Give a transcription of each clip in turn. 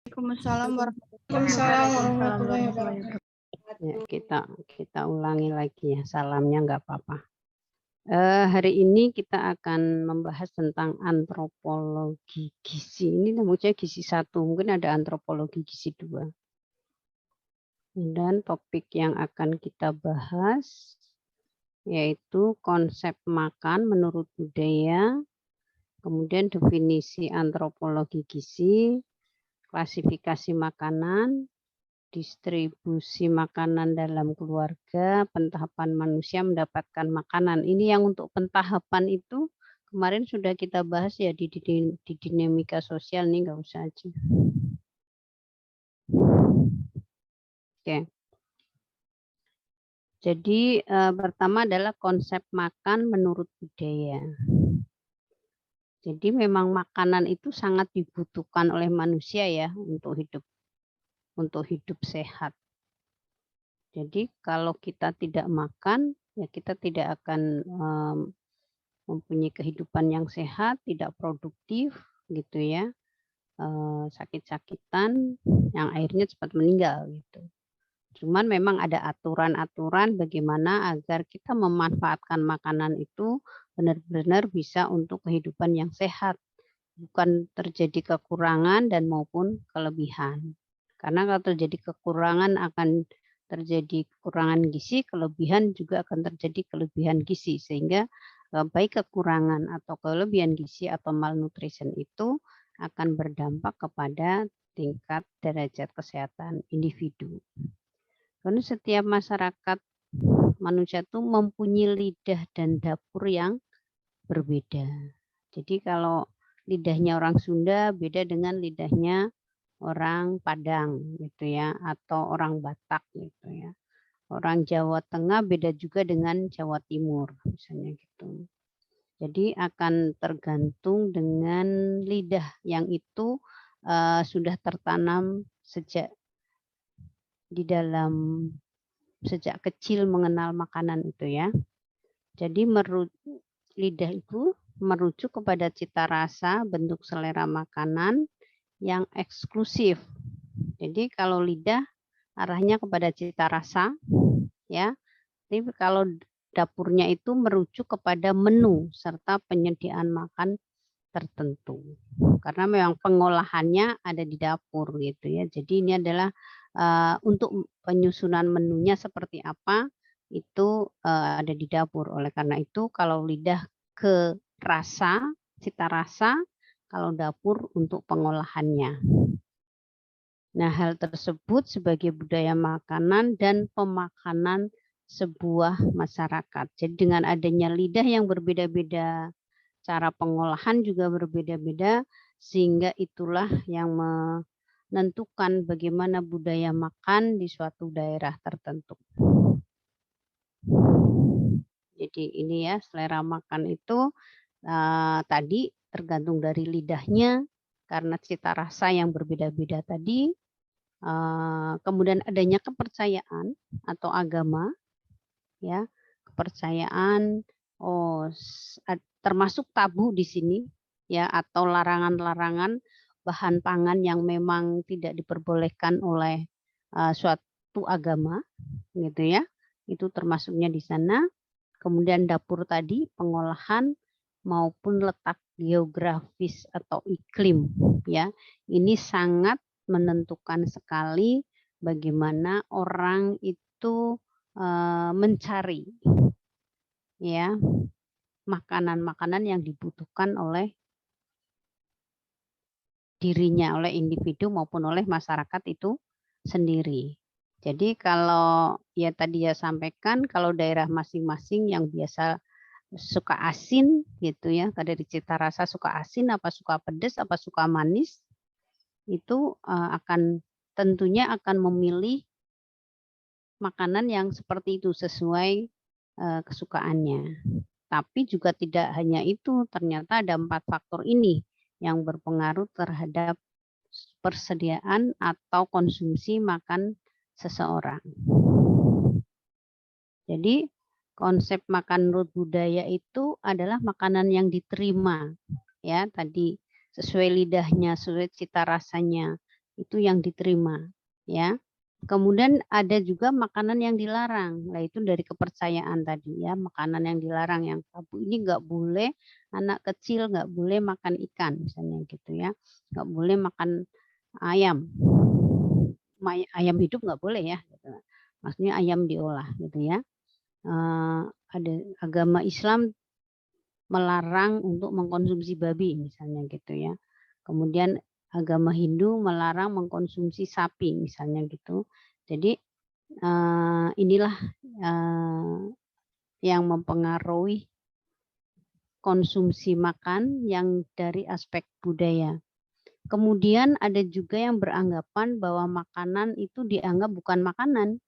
Waalaikumsalam warahmatullahi wabarakatuh. Ya, kita ulangi lagi ya, salamnya nggak apa-apa. Hari ini kita akan membahas tentang antropologi gizi. Ini namanya gizi 1, mungkin ada antropologi gizi 2. Dan topik yang akan kita bahas yaitu konsep makan menurut budaya, kemudian definisi antropologi gizi, klasifikasi makanan, distribusi makanan dalam keluarga, pentahapan manusia mendapatkan makanan. Ini yang untuk pentahapan itu kemarin sudah kita bahas ya di dinamika sosial, nih nggak usah aja. Oke. Jadi pertama adalah konsep makan menurut budaya. Jadi memang makanan itu sangat dibutuhkan oleh manusia ya untuk hidup sehat. Jadi kalau kita tidak makan, ya kita tidak akan mempunyai kehidupan yang sehat, tidak produktif, gitu ya, sakit-sakitan, yang akhirnya cepat meninggal, gitu. Cuman memang ada aturan-aturan bagaimana agar kita memanfaatkan makanan itu benar-benar bisa untuk kehidupan yang sehat, bukan terjadi kekurangan dan maupun kelebihan. Karena kalau terjadi kekurangan akan terjadi kekurangan gizi, kelebihan juga akan terjadi kelebihan gizi, sehingga baik kekurangan atau kelebihan gizi atau malnutrition itu akan berdampak kepada tingkat derajat kesehatan individu. Karena setiap masyarakat manusia itu mempunyai lidah dan dapur yang berbeda. Jadi kalau lidahnya orang Sunda beda dengan lidahnya orang Padang gitu ya, atau orang Batak gitu ya. Orang Jawa Tengah beda juga dengan Jawa Timur misalnya gitu. Jadi akan tergantung dengan lidah yang itu sudah tertanam sejak kecil mengenal makanan itu ya. Jadi lidah itu merujuk kepada cita rasa, bentuk selera makanan yang eksklusif. Jadi kalau lidah arahnya kepada cita rasa, ya. Tapi kalau dapurnya itu merujuk kepada menu serta penyediaan makan tertentu. Karena memang pengolahannya ada di dapur gitu ya. Jadi ini adalah untuk penyusunan menunya seperti apa itu ada di dapur. Oleh karena itu kalau lidah ke rasa, cita rasa, kalau dapur untuk pengolahannya. Nah, hal tersebut sebagai budaya makanan dan pemakanan sebuah masyarakat. Jadi dengan adanya lidah yang berbeda-beda, cara pengolahan juga berbeda-beda, sehingga itulah yang menentukan bagaimana budaya makan di suatu daerah tertentu. Jadi ini ya, selera makan itu tadi tergantung dari lidahnya, karena cita rasa yang berbeda-beda tadi. Kemudian adanya kepercayaan atau agama, ya, kepercayaan, termasuk tabu di sini, ya, atau larangan-larangan bahan pangan yang memang tidak diperbolehkan oleh suatu agama, gitu ya, itu termasuknya di sana. Kemudian dapur tadi, pengolahan maupun letak geografis atau iklim, ya, ini sangat menentukan sekali bagaimana orang itu mencari ya makanan-makanan yang dibutuhkan oleh dirinya, oleh individu maupun oleh masyarakat itu sendiri. Jadi kalau ya tadi ya sampaikan, kalau daerah masing-masing yang biasa suka asin gitu ya, dari cita rasa suka asin, apa suka pedas, apa suka manis, itu tentunya akan memilih makanan yang seperti itu sesuai kesukaannya. Tapi juga tidak hanya itu, ternyata ada 4 faktor ini yang berpengaruh terhadap persediaan atau konsumsi makan seseorang. Jadi konsep makan menurut budaya itu adalah makanan yang diterima, ya tadi sesuai lidahnya, sesuai cita rasanya, itu yang diterima, ya. Kemudian ada juga makanan yang dilarang. Nah, itu dari kepercayaan tadi ya, makanan yang dilarang yang tabu ini nggak boleh, anak kecil nggak boleh makan ikan misalnya gitu ya. Nggak boleh makan ayam. Ayam hidup nggak boleh ya gitu. Maksudnya ayam diolah gitu ya. Ada agama Islam melarang untuk mengkonsumsi babi misalnya gitu ya. Kemudian agama Hindu melarang mengkonsumsi sapi misalnya gitu. Jadi inilah yang mempengaruhi konsumsi makan yang dari aspek budaya. Kemudian ada juga yang beranggapan bahwa makanan itu dianggap bukan makanan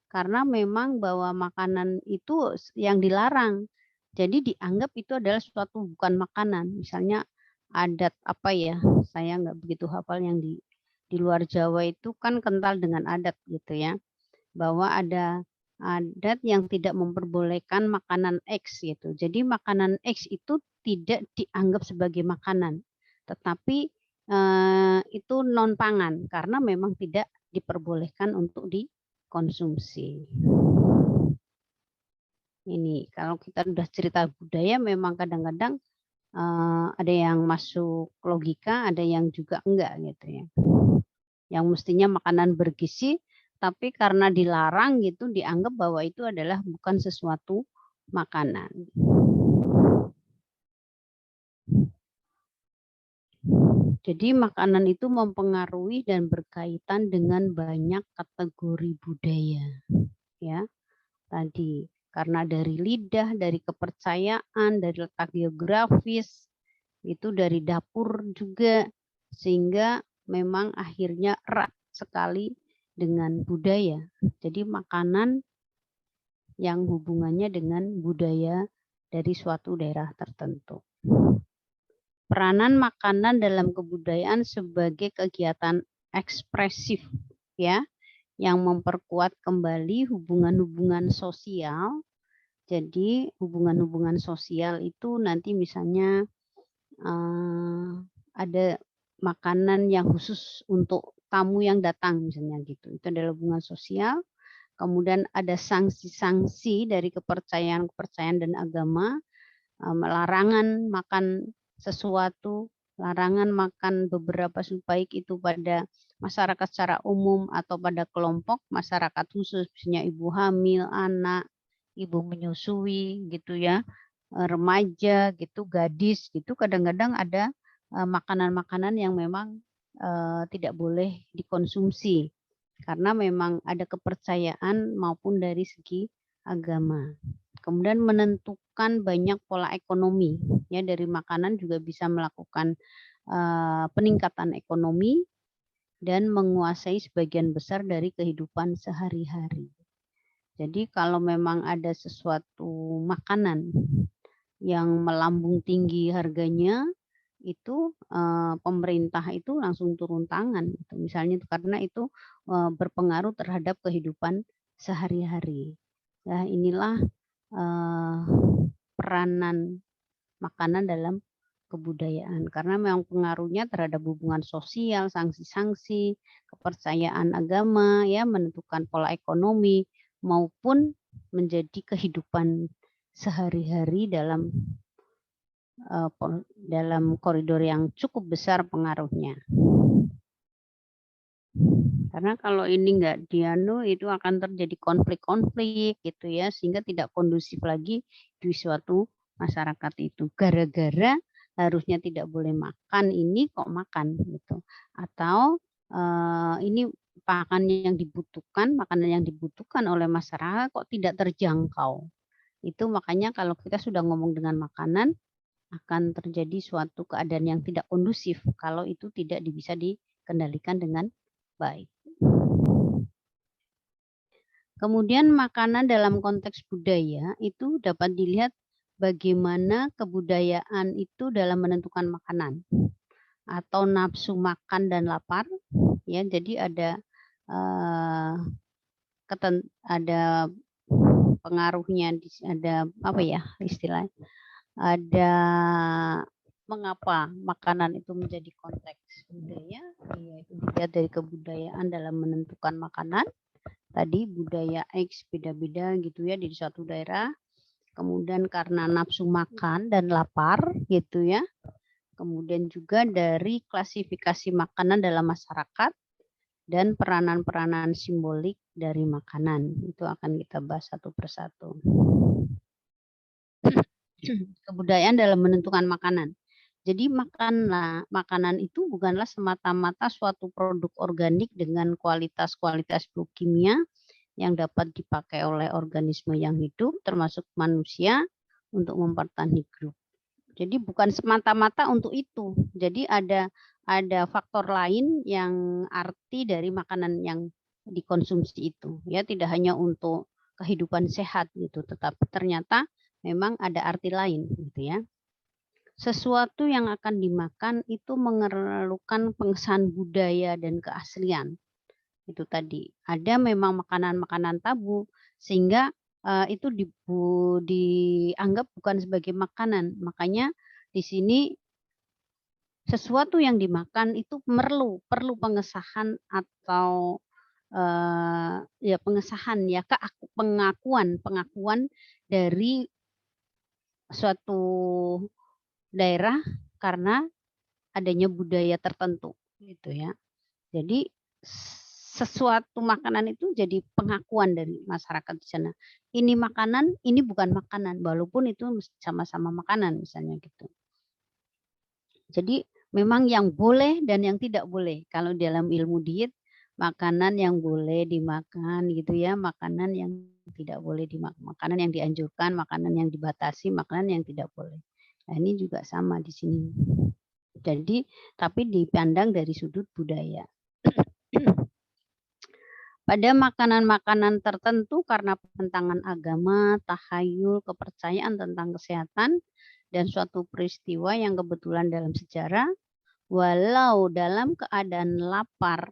karena memang bahwa makanan itu yang dilarang. Jadi dianggap itu adalah suatu bukan makanan. Misalnya adat apa ya, saya nggak begitu hafal yang di luar Jawa itu kan kental dengan adat gitu ya. Bahwa ada adat yang tidak memperbolehkan makanan X gitu. Jadi makanan X itu tidak dianggap sebagai makanan, tetapi itu non pangan karena memang tidak diperbolehkan untuk dikonsumsi. Ini kalau kita sudah cerita budaya memang kadang-kadang ada yang masuk logika, ada yang juga enggak gitu ya. Yang mestinya makanan bergizi, tapi karena dilarang gitu dianggap bahwa itu adalah bukan sesuatu makanan. Jadi makanan itu mempengaruhi dan berkaitan dengan banyak kategori budaya. Ya, tadi karena dari lidah, dari kepercayaan, dari letak geografis, itu dari dapur juga, sehingga memang akhirnya erat sekali dengan budaya. Jadi makanan yang hubungannya dengan budaya dari suatu daerah tertentu. Peranan makanan dalam kebudayaan sebagai kegiatan ekspresif ya, yang memperkuat kembali hubungan-hubungan sosial. Jadi hubungan-hubungan sosial itu nanti misalnya ada makanan yang khusus untuk tamu yang datang misalnya gitu. Itu adalah hubungan sosial. Kemudian ada sanksi-sanksi dari kepercayaan-kepercayaan dan agama, larangan makan sesuatu, larangan makan beberapa baik itu pada masyarakat secara umum atau pada kelompok masyarakat khusus, misalnya ibu hamil, anak, ibu menyusui gitu ya, remaja gitu, gadis gitu, kadang-kadang ada makanan-makanan yang memang tidak boleh dikonsumsi karena memang ada kepercayaan maupun dari segi agama. Kemudian menentukan banyak pola ekonomi ya, dari makanan juga bisa melakukan peningkatan ekonomi dan menguasai sebagian besar dari kehidupan sehari-hari. Jadi kalau memang ada sesuatu makanan yang melambung tinggi harganya, itu pemerintah itu langsung turun tangan. Misalnya karena itu berpengaruh terhadap kehidupan sehari-hari. Nah, inilah peranan makanan dalam kebudayaan karena memang pengaruhnya terhadap hubungan sosial, sanksi-sanksi, kepercayaan agama ya, menentukan pola ekonomi maupun menjadi kehidupan sehari-hari dalam koridor yang cukup besar pengaruhnya. Karena kalau ini nggak dianu itu akan terjadi konflik-konflik gitu ya, sehingga tidak kondusif lagi di suatu masyarakat itu. Gara-gara harusnya tidak boleh makan ini kok makan gitu. Atau ini makanan yang dibutuhkan oleh masyarakat kok tidak terjangkau. Itu makanya kalau kita sudah ngomong dengan makanan akan terjadi suatu keadaan yang tidak kondusif kalau itu tidak bisa dikendalikan dengan baik. Kemudian makanan dalam konteks budaya itu dapat dilihat bagaimana kebudayaan itu dalam menentukan makanan atau nafsu makan dan lapar ya. Jadi ada ada pengaruhnya, ada apa ya istilahnya, ada mengapa makanan itu menjadi konteks budaya, yaitu dilihat dari kebudayaan dalam menentukan makanan. Tadi budaya X beda-beda gitu ya di suatu daerah. Kemudian karena nafsu makan dan lapar gitu ya. Kemudian juga dari klasifikasi makanan dalam masyarakat dan peranan-peranan simbolik dari makanan. Itu akan kita bahas satu persatu. Kebudayaan dalam menentukan makanan. Jadi makanan itu bukanlah semata-mata suatu produk organik dengan kualitas-kualitas biokimia yang dapat dipakai oleh organisme yang hidup, termasuk manusia, untuk mempertahankan hidup. Jadi bukan semata-mata untuk itu. Jadi ada faktor lain yang arti dari makanan yang dikonsumsi itu. Ya, tidak hanya untuk kehidupan sehat gitu, tetapi ternyata memang ada arti lain gitu ya. Sesuatu yang akan dimakan itu memerlukan pengesahan budaya dan keaslian. Itu tadi. Ada memang makanan-makanan tabu sehingga itu dianggap bukan sebagai makanan. Makanya di sini sesuatu yang dimakan itu perlu pengesahan atau ya pengesahan ya pengakuan dari suatu daerah karena adanya budaya tertentu gitu ya. Jadi sesuatu makanan itu jadi pengakuan dari masyarakat di sana. Ini makanan, ini bukan makanan, walaupun itu sama-sama makanan misalnya gitu. Jadi memang yang boleh dan yang tidak boleh. Kalau dalam ilmu diet, makanan yang boleh dimakan gitu ya, makanan yang tidak boleh dimakan, makanan yang dianjurkan, makanan yang dibatasi, makanan yang tidak boleh. Nah, ini juga sama di sini. Jadi, tapi dipandang dari sudut budaya. Pada makanan-makanan tertentu karena penentangan agama, tahayul, kepercayaan tentang kesehatan, dan suatu peristiwa yang kebetulan dalam sejarah, walau dalam keadaan lapar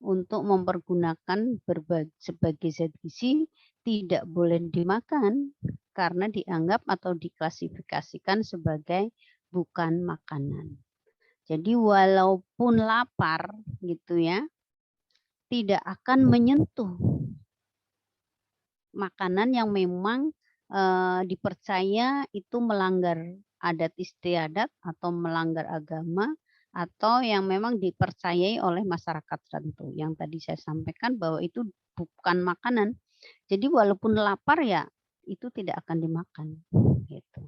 untuk mempergunakan sebagai zat gizi, tidak boleh dimakan karena dianggap atau diklasifikasikan sebagai bukan makanan. Jadi walaupun lapar gitu ya, tidak akan menyentuh makanan yang memang dipercaya itu melanggar adat istiadat atau melanggar agama atau yang memang dipercayai oleh masyarakat tertentu. Yang tadi saya sampaikan bahwa itu bukan makanan. Jadi walaupun lapar ya itu tidak akan dimakan gitu.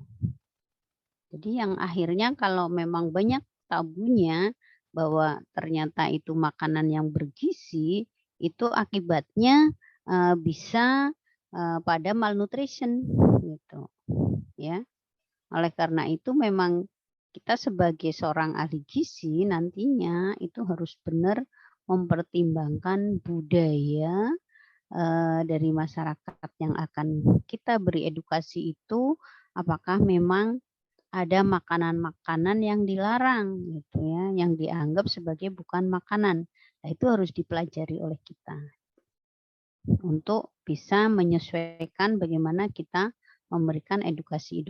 Jadi yang akhirnya kalau memang banyak tabunya bahwa ternyata itu makanan yang bergizi, itu akibatnya bisa pada malnutrition gitu ya. Oleh karena itu memang kita sebagai seorang ahli gizi nantinya itu harus benar mempertimbangkan budaya dari masyarakat yang akan kita beri edukasi itu, apakah memang ada makanan-makanan yang dilarang gitu ya, yang dianggap sebagai bukan makanan. Nah, itu harus dipelajari oleh kita untuk bisa menyesuaikan bagaimana kita memberikan edukasi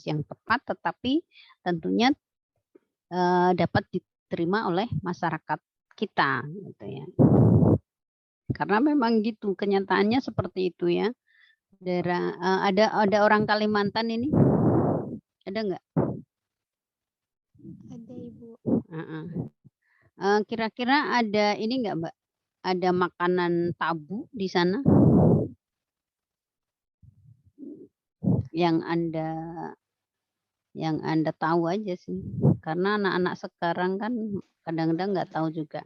yang tepat, tetapi tentunya dapat diterima oleh masyarakat kita gitu ya. Karena memang gitu kenyataannya seperti itu ya. Daerah ada orang Kalimantan ini, ada nggak? Ada Ibu. Kira-kira ada ini nggak Mbak? Ada makanan tabu di sana? Yang Anda tahu aja sih. Karena anak-anak sekarang kan kadang-kadang nggak tahu juga.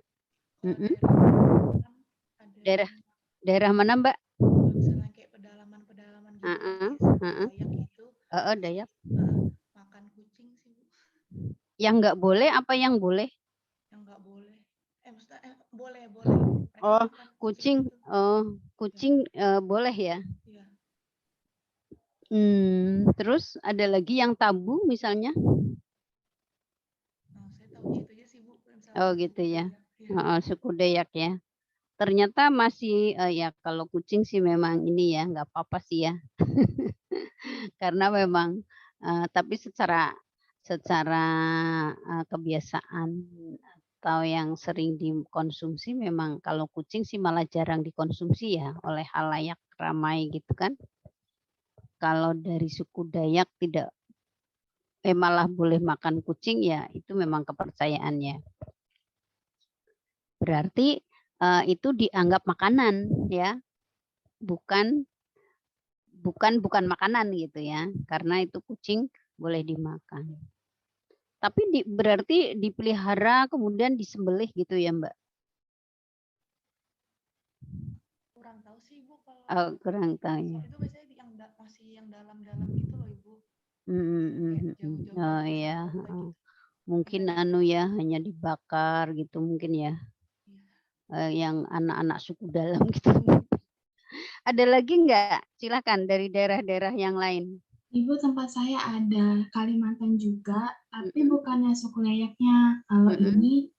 Daerah mana Mbak? Misalnya kayak pedalaman-pedalaman gitu itu. Dayak. Makan kucing sih Bu. Yang nggak boleh apa yang boleh? Yang nggak boleh. Boleh. Oh, kucing. Oh, kucing boleh ya? Iya. Terus ada lagi yang tabu misalnya? Saya tahunya itu aja sih Bu. Oh gitu ya. Ya. Suku Dayak ya. Ternyata masih ya kalau kucing sih memang ini ya nggak apa-apa sih ya. Karena memang tapi secara secara kebiasaan atau yang sering dikonsumsi memang kalau kucing sih malah jarang dikonsumsi ya oleh khalayak ramai gitu kan. Kalau dari suku Dayak tidak malah boleh makan kucing ya itu memang kepercayaannya. Berarti itu dianggap makanan ya, bukan makanan gitu ya, karena itu kucing boleh dimakan. Tapi berarti dipelihara kemudian disembelih gitu ya Mbak? Kurang tahu sih Ibu kalau Kurang tahu ya. itu biasanya yang masih yang dalam-dalam gitu loh Ibu. Kayak jauh-jauh Oh dari iya, pusat kota gitu. mungkin Sampai anu ya hanya dibakar gitu mungkin ya, iya. yang anak-anak suku dalam gitu. Ada lagi nggak? Silakan dari daerah-daerah yang lain. Ibu, tempat saya ada Kalimantan juga, tapi bukannya suku Dayaknya. Kalau ini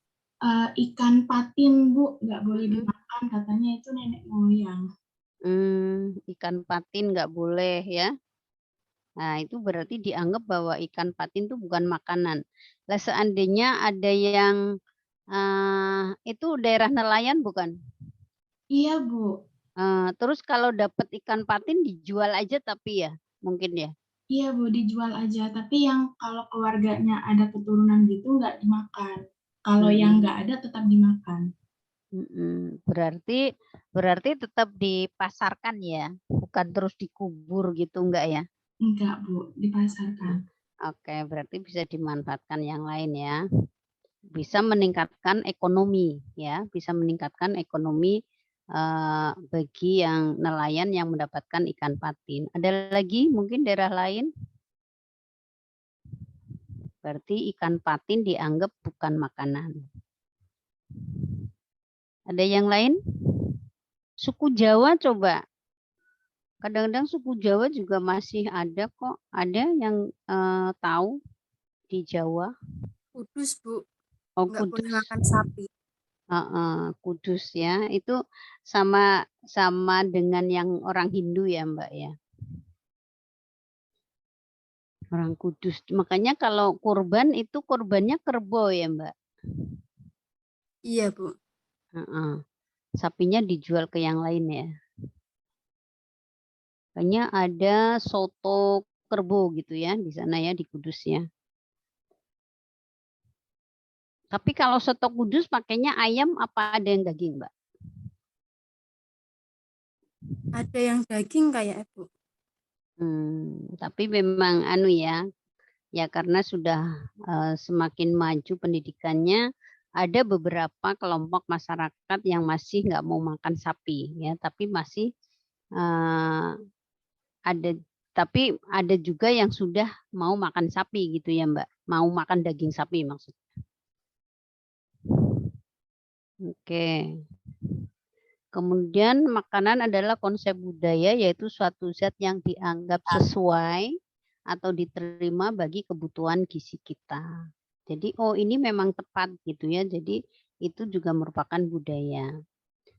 ikan patin, Bu, nggak boleh dimakan, katanya itu nenek moyang. Ikan patin nggak boleh ya. Nah, itu berarti dianggap bahwa ikan patin itu bukan makanan. Lah seandainya ada yang itu daerah nelayan bukan? Iya, Bu. Terus kalau dapat ikan patin dijual aja tapi ya, mungkin ya? Iya, Bu, dijual aja. Tapi yang kalau keluarganya ada keturunan gitu nggak dimakan. Kalau yang nggak ada tetap dimakan. Berarti tetap dipasarkan ya, bukan terus dikubur gitu enggak ya? Enggak, Bu, dipasarkan. Oke, berarti bisa dimanfaatkan yang lain ya. Bisa meningkatkan ekonomi ya, bisa meningkatkan ekonomi bagi yang nelayan yang mendapatkan ikan patin. Ada lagi mungkin daerah lain? Berarti ikan patin dianggap bukan makanan. Ada yang lain? Suku Jawa coba. Kadang-kadang suku Jawa juga masih ada kok. Ada yang tahu di Jawa? Kudus, Bu. Oh, Nggak boleh Kudus. makan sapi. Kudus ya. Itu sama dengan yang orang Hindu ya, Mbak ya. Orang Kudus. Makanya kalau kurban itu kurbannya kerbau ya, Mbak. Iya, Bu. Sapinya dijual ke yang lain ya. Kayaknya ada soto kerbau gitu ya di sana ya di Kudus ya. Tapi kalau soto Kudus pakainya ayam apa ada yang daging, Mbak? Ada yang daging kayak, Bu. Tapi memang anu ya karena sudah semakin maju pendidikannya, ada beberapa kelompok masyarakat yang masih nggak mau makan sapi ya, tapi masih ada juga yang sudah mau makan sapi gitu ya Mbak, mau makan daging sapi maksudnya. Oke. Kemudian makanan adalah konsep budaya, yaitu suatu zat yang dianggap sesuai atau diterima bagi kebutuhan gizi kita. Jadi, ini memang tepat gitu ya. Jadi, itu juga merupakan budaya.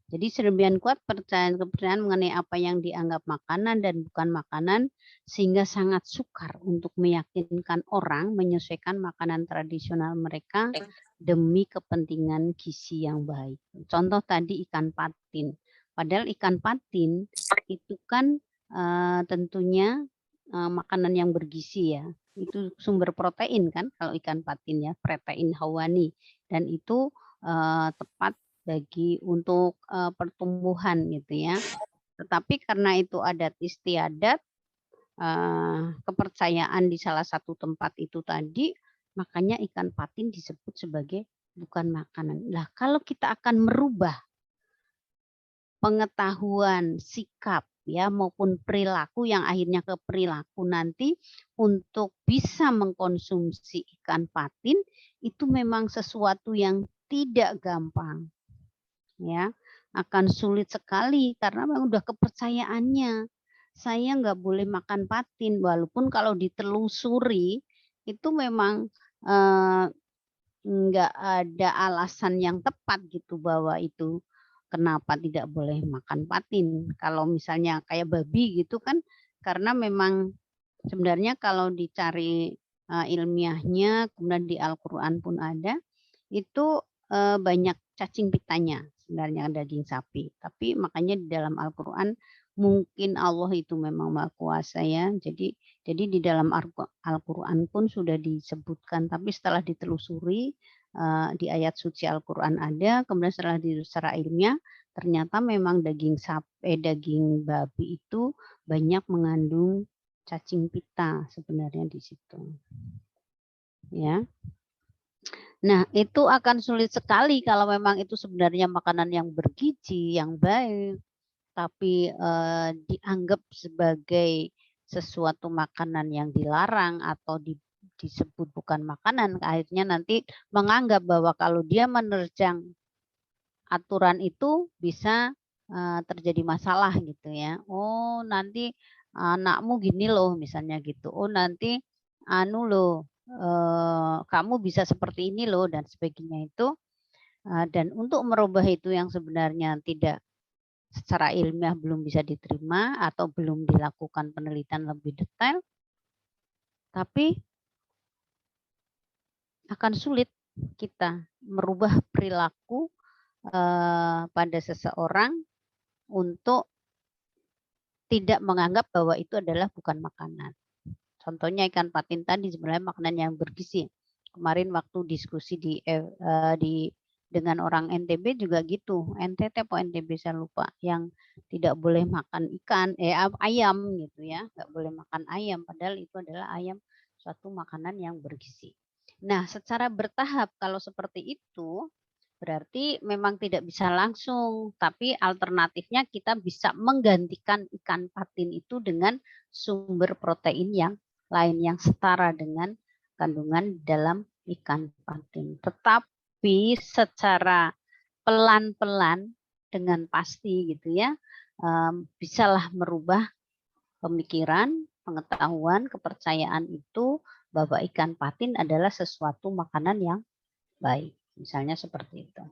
Jadi sedemikian kuat kepercayaan mengenai apa yang dianggap makanan dan bukan makanan, sehingga sangat sukar untuk meyakinkan orang menyesuaikan makanan tradisional mereka demi kepentingan gizi yang baik. Contoh tadi ikan patin. Padahal ikan patin itu kan tentunya makanan yang bergizi ya. Itu sumber protein kan kalau ikan patin ya, protein hewani. Dan itu tepat untuk pertumbuhan gitu ya. Tetapi karena itu adat istiadat, kepercayaan di salah satu tempat itu tadi, makanya ikan patin disebut sebagai bukan makanan. Nah, kalau kita akan merubah pengetahuan, sikap ya maupun perilaku yang akhirnya ke perilaku nanti untuk bisa mengkonsumsi ikan patin itu memang sesuatu yang tidak gampang. Ya, akan sulit sekali karena memang udah kepercayaannya. Saya nggak boleh makan patin, walaupun kalau ditelusuri itu memang nggak ada alasan yang tepat gitu bahwa itu kenapa tidak boleh makan patin. Kalau misalnya kayak babi gitu kan, karena memang sebenarnya kalau dicari ilmiahnya, kemudian di Al-Qur'an pun ada, itu, banyak cacing pitanya sebenarnya daging sapi. Tapi makanya di dalam Al-Qur'an mungkin Allah itu memang Maha Kuasa ya, jadi di dalam Al-Qur'an pun sudah disebutkan, tapi setelah ditelusuri, di ayat suci Al-Qur'an ada, kemudian secara ilmiah ternyata memang daging babi itu banyak mengandung cacing pita sebenarnya di situ. Ya. Nah, itu akan sulit sekali kalau memang itu sebenarnya makanan yang bergizi, yang baik, tapi, dianggap sebagai sesuatu makanan yang dilarang atau disebut bukan makanan, akhirnya nanti menganggap bahwa kalau dia menerjang aturan itu bisa, terjadi masalah gitu ya. "Oh, nanti anakmu gini loh," misalnya gitu. "Oh, nanti anu loh, kamu bisa seperti ini loh," dan sebagainya itu. Dan untuk merubah itu yang sebenarnya tidak secara ilmiah belum bisa diterima atau belum dilakukan penelitian lebih detail, tapi akan sulit kita merubah perilaku, pada seseorang untuk tidak menganggap bahwa itu adalah bukan makanan. Contohnya ikan patin tadi sebenarnya makanan yang bergizi. Kemarin waktu diskusi dengan orang NTB juga gitu, NTT apa NTB saya lupa, yang tidak boleh makan ikan, ayam gitu ya, nggak boleh makan ayam, padahal itu adalah ayam suatu makanan yang bergizi. Nah, secara bertahap kalau seperti itu, berarti memang tidak bisa langsung, tapi alternatifnya kita bisa menggantikan ikan patin itu dengan sumber protein yang lain yang setara dengan kandungan dalam ikan patin. Tetapi secara pelan-pelan dengan pasti gitu ya, bisalah merubah pemikiran, pengetahuan, kepercayaan itu bahwa ikan patin adalah sesuatu makanan yang baik. Misalnya seperti itu.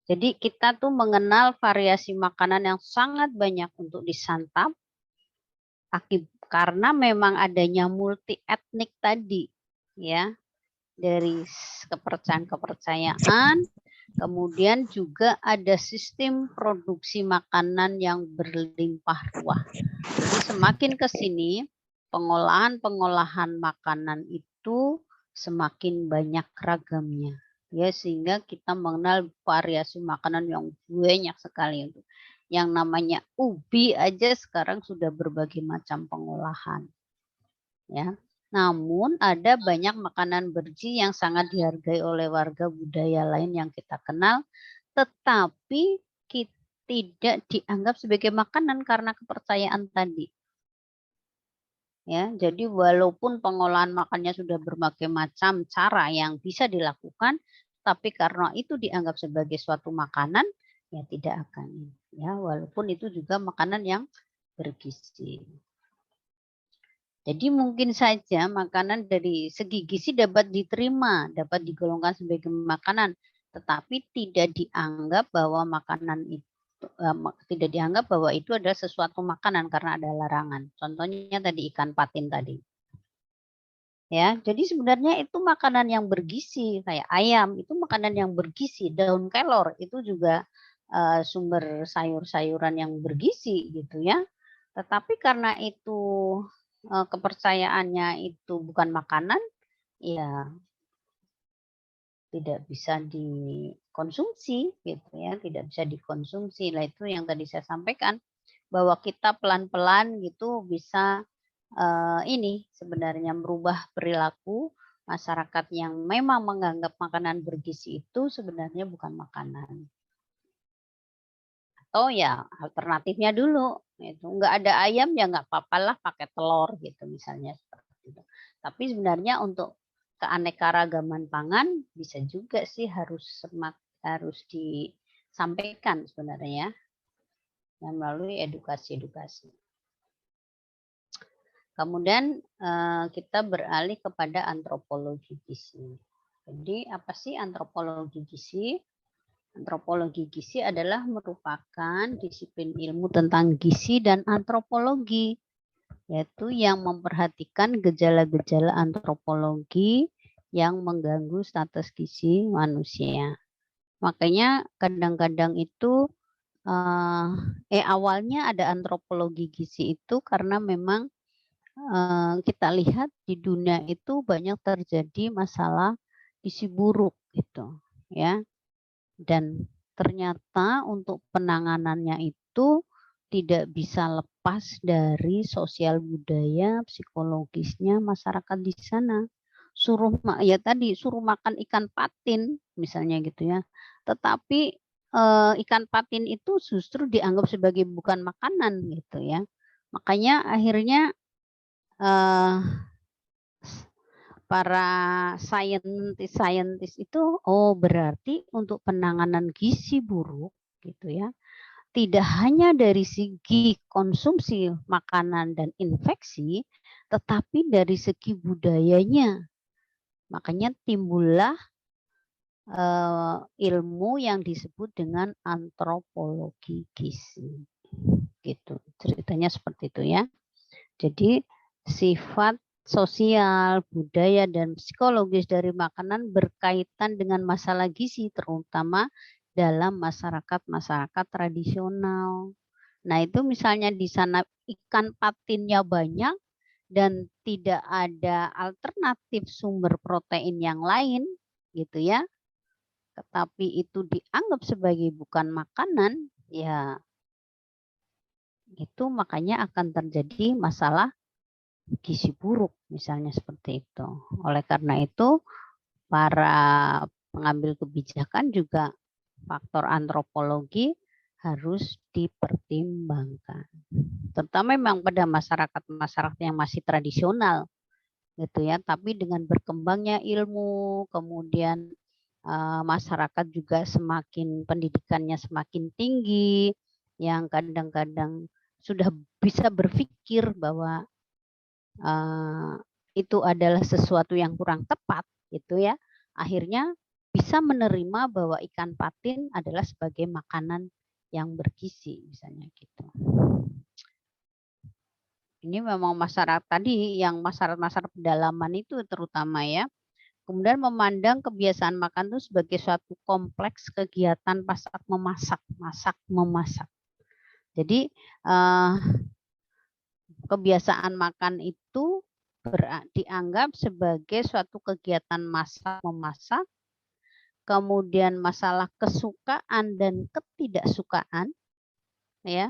Jadi kita tuh mengenal variasi makanan yang sangat banyak untuk disantap karena memang adanya multi etnik tadi ya, dari kepercayaan-kepercayaan, kemudian juga ada sistem produksi makanan yang berlimpah ruah. Jadi semakin ke sini pengolahan-pengolahan makanan itu semakin banyak ragamnya. Ya, sehingga kita mengenal variasi makanan yang banyak sekali. Yang namanya ubi aja sekarang sudah berbagai macam pengolahan. Ya. Namun ada banyak makanan bergizi yang sangat dihargai oleh warga budaya lain yang kita kenal, tetapi tidak dianggap sebagai makanan karena kepercayaan tadi. Ya, jadi walaupun pengolahan makannya sudah berbagai macam cara yang bisa dilakukan, tapi karena itu dianggap sebagai suatu makanan, ya tidak akan. Ya, walaupun itu juga makanan yang bergizi. Jadi mungkin saja makanan dari segi gizi dapat diterima, dapat digolongkan sebagai makanan, tetapi tidak dianggap bahwa makanan itu tidak dianggap bahwa itu adalah sesuatu makanan karena ada larangan. Contohnya tadi ikan patin tadi. Ya, jadi sebenarnya itu makanan yang bergizi, kayak ayam itu makanan yang bergizi, daun kelor itu juga sumber sayur-sayuran yang bergizi gitu ya. Tetapi karena itu kepercayaannya itu bukan makanan, ya tidak bisa dikonsumsi gitu ya, tidak bisa dikonsumsi. Nah itu yang tadi saya sampaikan bahwa kita pelan-pelan gitu bisa ini sebenarnya merubah perilaku masyarakat yang memang menganggap makanan bergizi itu sebenarnya bukan makanan. Atau ya alternatifnya dulu, itu nggak ada ayam ya nggak apa-apalah pakai telur gitu misalnya seperti itu. Tapi sebenarnya untuk keanekaragaman pangan bisa juga sih harus disampaikan sebenarnya ya melalui edukasi-edukasi. Kemudian kita beralih kepada antropologi gizi. Jadi apa sih antropologi gizi? Antropologi gizi adalah merupakan disiplin ilmu tentang gizi dan antropologi, yaitu yang memperhatikan gejala-gejala antropologi yang mengganggu status gizi manusia. Makanya kadang-kadang itu awalnya ada antropologi gizi itu karena memang kita lihat di dunia itu banyak terjadi masalah gizi buruk gitu ya. Dan ternyata untuk penanganannya itu tidak bisa lepas dari sosial budaya, psikologisnya masyarakat di sana. Suruh makan ikan patin misalnya gitu ya. Tetapi ikan patin itu justru dianggap sebagai bukan makanan gitu ya. Makanya akhirnya para saintis itu berarti untuk penanganan gizi buruk gitu ya, tidak hanya dari segi konsumsi makanan dan infeksi, tetapi dari segi budayanya. Makanya timbullah ilmu yang disebut dengan antropologi gizi. Gitu. Ceritanya seperti itu ya. Jadi sifat sosial, budaya, dan psikologis dari makanan berkaitan dengan masalah gizi, terutama dalam masyarakat-masyarakat tradisional. Nah, itu misalnya di sana ikan patinnya banyak dan tidak ada alternatif sumber protein yang lain, gitu ya. Tetapi itu dianggap sebagai bukan makanan, ya itu makanya akan terjadi masalah gizi buruk misalnya seperti itu. Oleh karena itu para pengambil kebijakan juga faktor antropologi harus dipertimbangkan. Terutama memang pada masyarakat-masyarakat yang masih tradisional gitu ya, tapi dengan berkembangnya ilmu, kemudian masyarakat juga pendidikannya semakin tinggi, yang kadang-kadang sudah bisa berpikir bahwa itu adalah sesuatu yang kurang tepat gitu ya, akhirnya bisa menerima bahwa ikan patin adalah sebagai makanan yang bergizi misalnya gitu. Ini memang masyarakat tadi yang masyarakat pedalaman itu terutama ya, kemudian memandang kebiasaan makan itu sebagai suatu kompleks kegiatan masak-memasak. Jadi kebiasaan makan itu dianggap sebagai suatu kegiatan masak-memasak, kemudian masalah kesukaan dan ketidaksukaan, ya,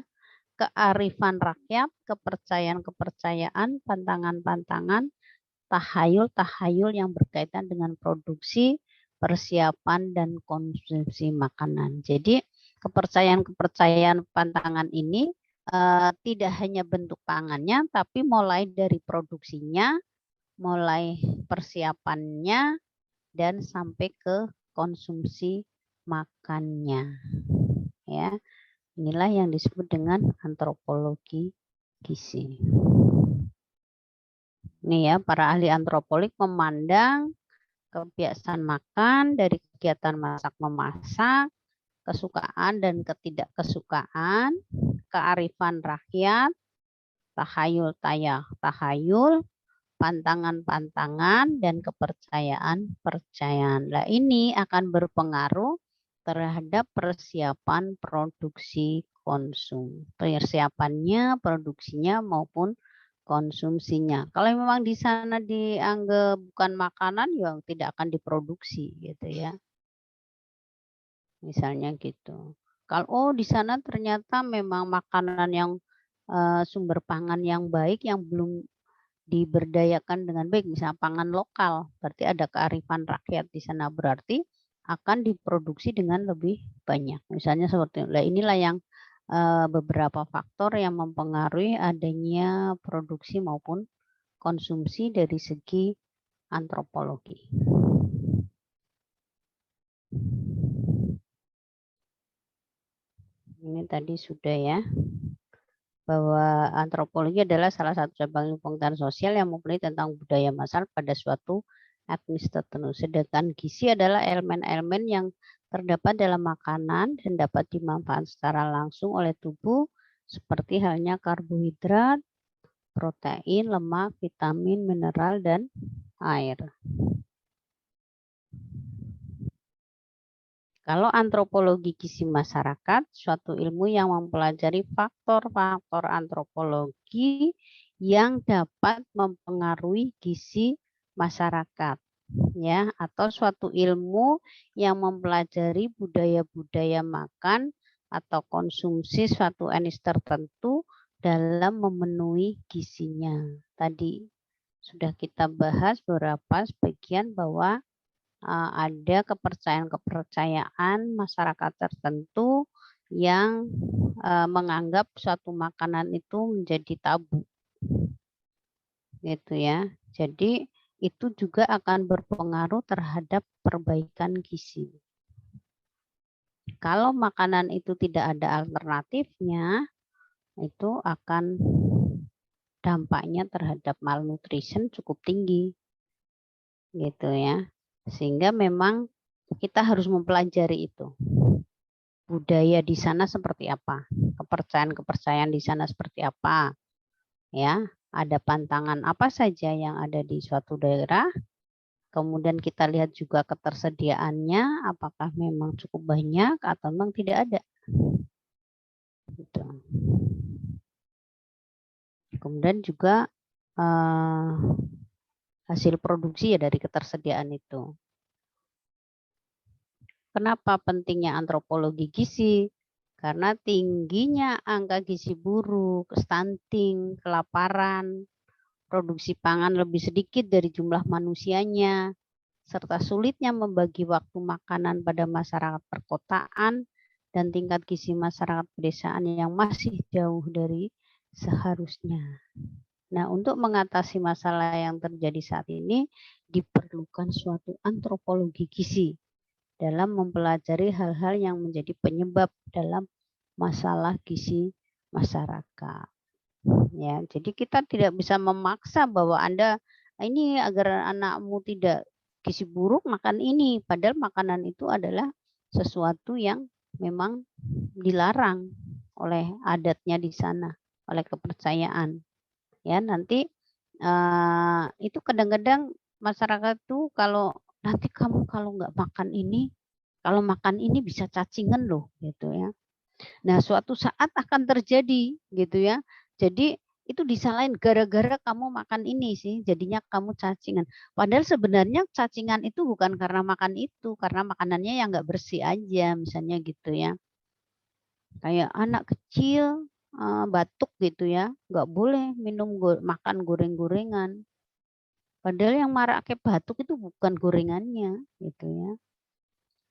kearifan rakyat, kepercayaan-kepercayaan, pantangan-pantangan, tahayul-tahayul yang berkaitan dengan produksi, persiapan, dan konsumsi makanan. Jadi kepercayaan-kepercayaan pantangan ini tidak hanya bentuk pangannya, tapi mulai dari produksinya, mulai persiapannya, dan sampai ke konsumsi makannya. Ya, inilah yang disebut dengan antropologi gizi. Ini ya, para ahli antropolog memandang kebiasaan makan dari kegiatan masak-memasak, kesukaan dan ketidakkesukaan, kearifan rakyat, tahayul, pantangan-pantangan, dan kepercayaan-percayaan. Nah, ini akan berpengaruh terhadap persiapan produksi konsum. Persiapannya, produksinya maupun konsumsinya. Kalau memang di sana dianggap bukan makanan, ya tidak akan diproduksi gitu ya. Misalnya gitu. Kalau di sana ternyata memang makanan yang sumber pangan yang baik yang belum diberdayakan dengan baik, misalnya pangan lokal, berarti ada kearifan rakyat di sana, berarti akan diproduksi dengan lebih banyak. Misalnya seperti itu. Nah, inilah yang beberapa faktor yang mempengaruhi adanya produksi maupun konsumsi dari segi antropologi. Ini tadi sudah ya, bahwa antropologi adalah salah satu cabang ilmu pengetahuan sosial yang mempelajari tentang budaya masal pada suatu etnis tertentu. Sedangkan gizi adalah elemen-elemen yang terdapat dalam makanan dan dapat dimanfaatkan secara langsung oleh tubuh seperti halnya karbohidrat, protein, lemak, vitamin, mineral, dan air. Kalau antropologi gizi masyarakat, suatu ilmu yang mempelajari faktor-faktor antropologi yang dapat mempengaruhi gizi masyarakat, ya, atau suatu ilmu yang mempelajari budaya-budaya makan atau konsumsi suatu etnis tertentu dalam memenuhi gizinya. Tadi sudah kita bahas beberapa sebagian bahwa ada kepercayaan-kepercayaan masyarakat tertentu yang menganggap suatu makanan itu menjadi tabu, gitu ya. Jadi itu juga akan berpengaruh terhadap perbaikan gizi. Kalau makanan itu tidak ada alternatifnya, itu akan dampaknya terhadap malnutrition cukup tinggi, gitu ya. Sehingga memang kita harus mempelajari itu. Budaya di sana seperti apa? Kepercayaan-kepercayaan di sana seperti apa? Ya, ada pantangan apa saja yang ada di suatu daerah? Kemudian kita lihat juga ketersediaannya, apakah memang cukup banyak atau memang tidak ada. Gitu. Kemudian juga hasil produksi ya dari ketersediaan itu. Kenapa pentingnya antropologi gizi? Karena tingginya angka gizi buruk, stunting, kelaparan, produksi pangan lebih sedikit dari jumlah manusianya, serta sulitnya membagi waktu makanan pada masyarakat perkotaan dan tingkat gizi masyarakat pedesaan yang masih jauh dari seharusnya. Nah, untuk mengatasi masalah yang terjadi saat ini, diperlukan suatu antropologi gizi dalam mempelajari hal-hal yang menjadi penyebab dalam masalah gizi masyarakat. Ya, jadi kita tidak bisa memaksa bahwa Anda ini agar anakmu tidak gizi buruk makan ini, padahal makanan itu adalah sesuatu yang memang dilarang oleh adatnya di sana, oleh kepercayaan. Ya, nanti itu kadang-kadang masyarakat tuh kalau nanti kamu kalau nggak makan ini, kalau makan ini bisa cacingan loh, gitu ya. Nah, suatu saat akan terjadi, gitu ya. Jadi itu disalahin gara-gara kamu makan ini sih, jadinya kamu cacingan. Padahal sebenarnya cacingan itu bukan karena makan itu, karena makanannya yang nggak bersih aja, misalnya gitu ya. Kayak anak kecil batuk gitu ya, nggak boleh makan goreng-gorengan. Padahal yang marak batuk itu bukan gorengannya, gitu ya.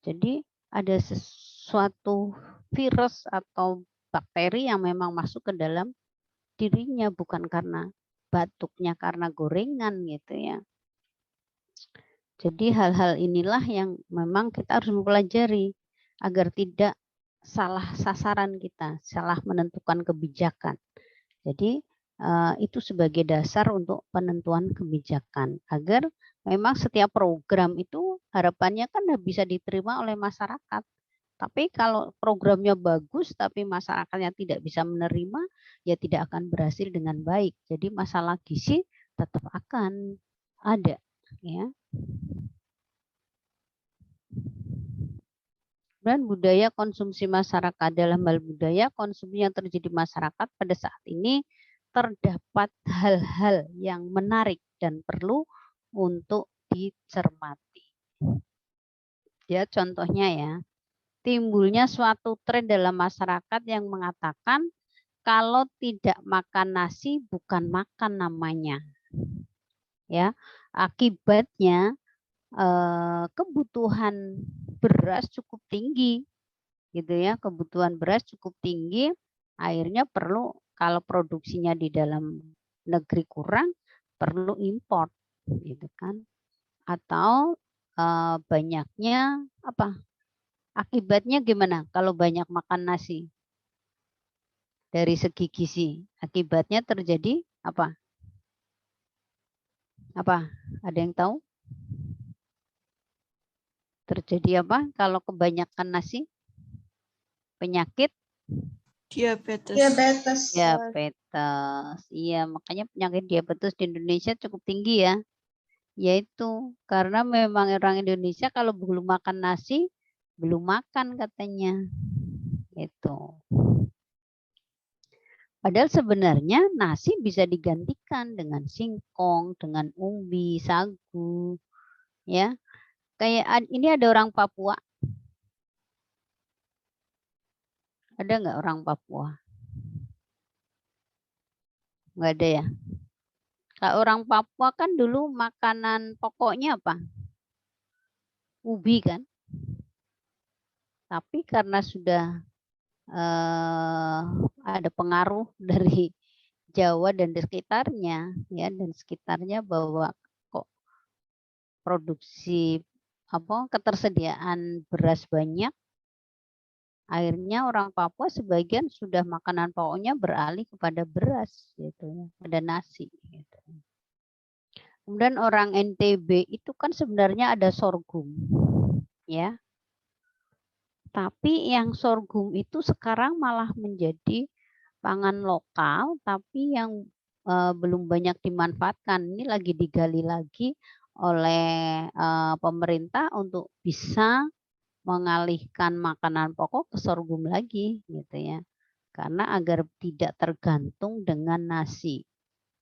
Jadi ada sesuatu virus atau bakteri yang memang masuk ke dalam dirinya, bukan karena batuknya karena gorengan, gitu ya. Jadi hal-hal inilah yang memang kita harus mempelajari agar tidak salah sasaran kita, salah menentukan kebijakan. Jadi itu sebagai dasar untuk penentuan kebijakan agar memang setiap program itu harapannya kan bisa diterima oleh masyarakat. Tapi kalau programnya bagus tapi masyarakatnya tidak bisa menerima, ya tidak akan berhasil dengan baik. Jadi masalah gizi tetap akan ada, ya. Dan budaya konsumsi masyarakat, dalam hal budaya konsumsi yang terjadi masyarakat pada saat ini terdapat hal-hal yang menarik dan perlu untuk dicermati. Ya, contohnya ya, timbulnya suatu tren dalam masyarakat yang mengatakan kalau tidak makan nasi bukan makan namanya. Ya, akibatnya kebutuhan beras cukup tinggi, gitu ya, kebutuhan beras cukup tinggi, akhirnya perlu kalau produksinya di dalam negeri kurang perlu import, gitu kan, atau banyaknya apa? Akibatnya gimana kalau banyak makan nasi? Dari segi gizi, akibatnya terjadi apa? Apa? Ada yang tahu? Terjadi apa kalau kebanyakan nasi? Penyakit Diabetes. diabetes. Iya, makanya penyakit diabetes di Indonesia cukup tinggi ya. Yaitu karena memang orang Indonesia kalau belum makan nasi, belum makan katanya. Itu. Padahal sebenarnya nasi bisa digantikan dengan singkong, dengan umbi, sagu, ya. Kayak ini ada orang Papua. Ada nggak orang Papua? Nggak ada ya. Kalau orang Papua kan dulu makanan pokoknya apa? Ubi kan. Tapi karena sudah ada pengaruh dari Jawa dan di sekitarnya, ya, dan sekitarnya bahwa kok produksi ketersediaan beras banyak, akhirnya orang Papua sebagian sudah makanan pokoknya beralih kepada beras, gitu, pada nasi. Gitu. Kemudian orang NTB itu kan sebenarnya ada sorghum, ya. Tapi yang sorghum itu sekarang malah menjadi pangan lokal, tapi yang belum banyak dimanfaatkan. Ini lagi digali lagi oleh pemerintah untuk bisa mengalihkan makanan pokok ke sorghum lagi, gitu ya. Karena agar tidak tergantung dengan nasi.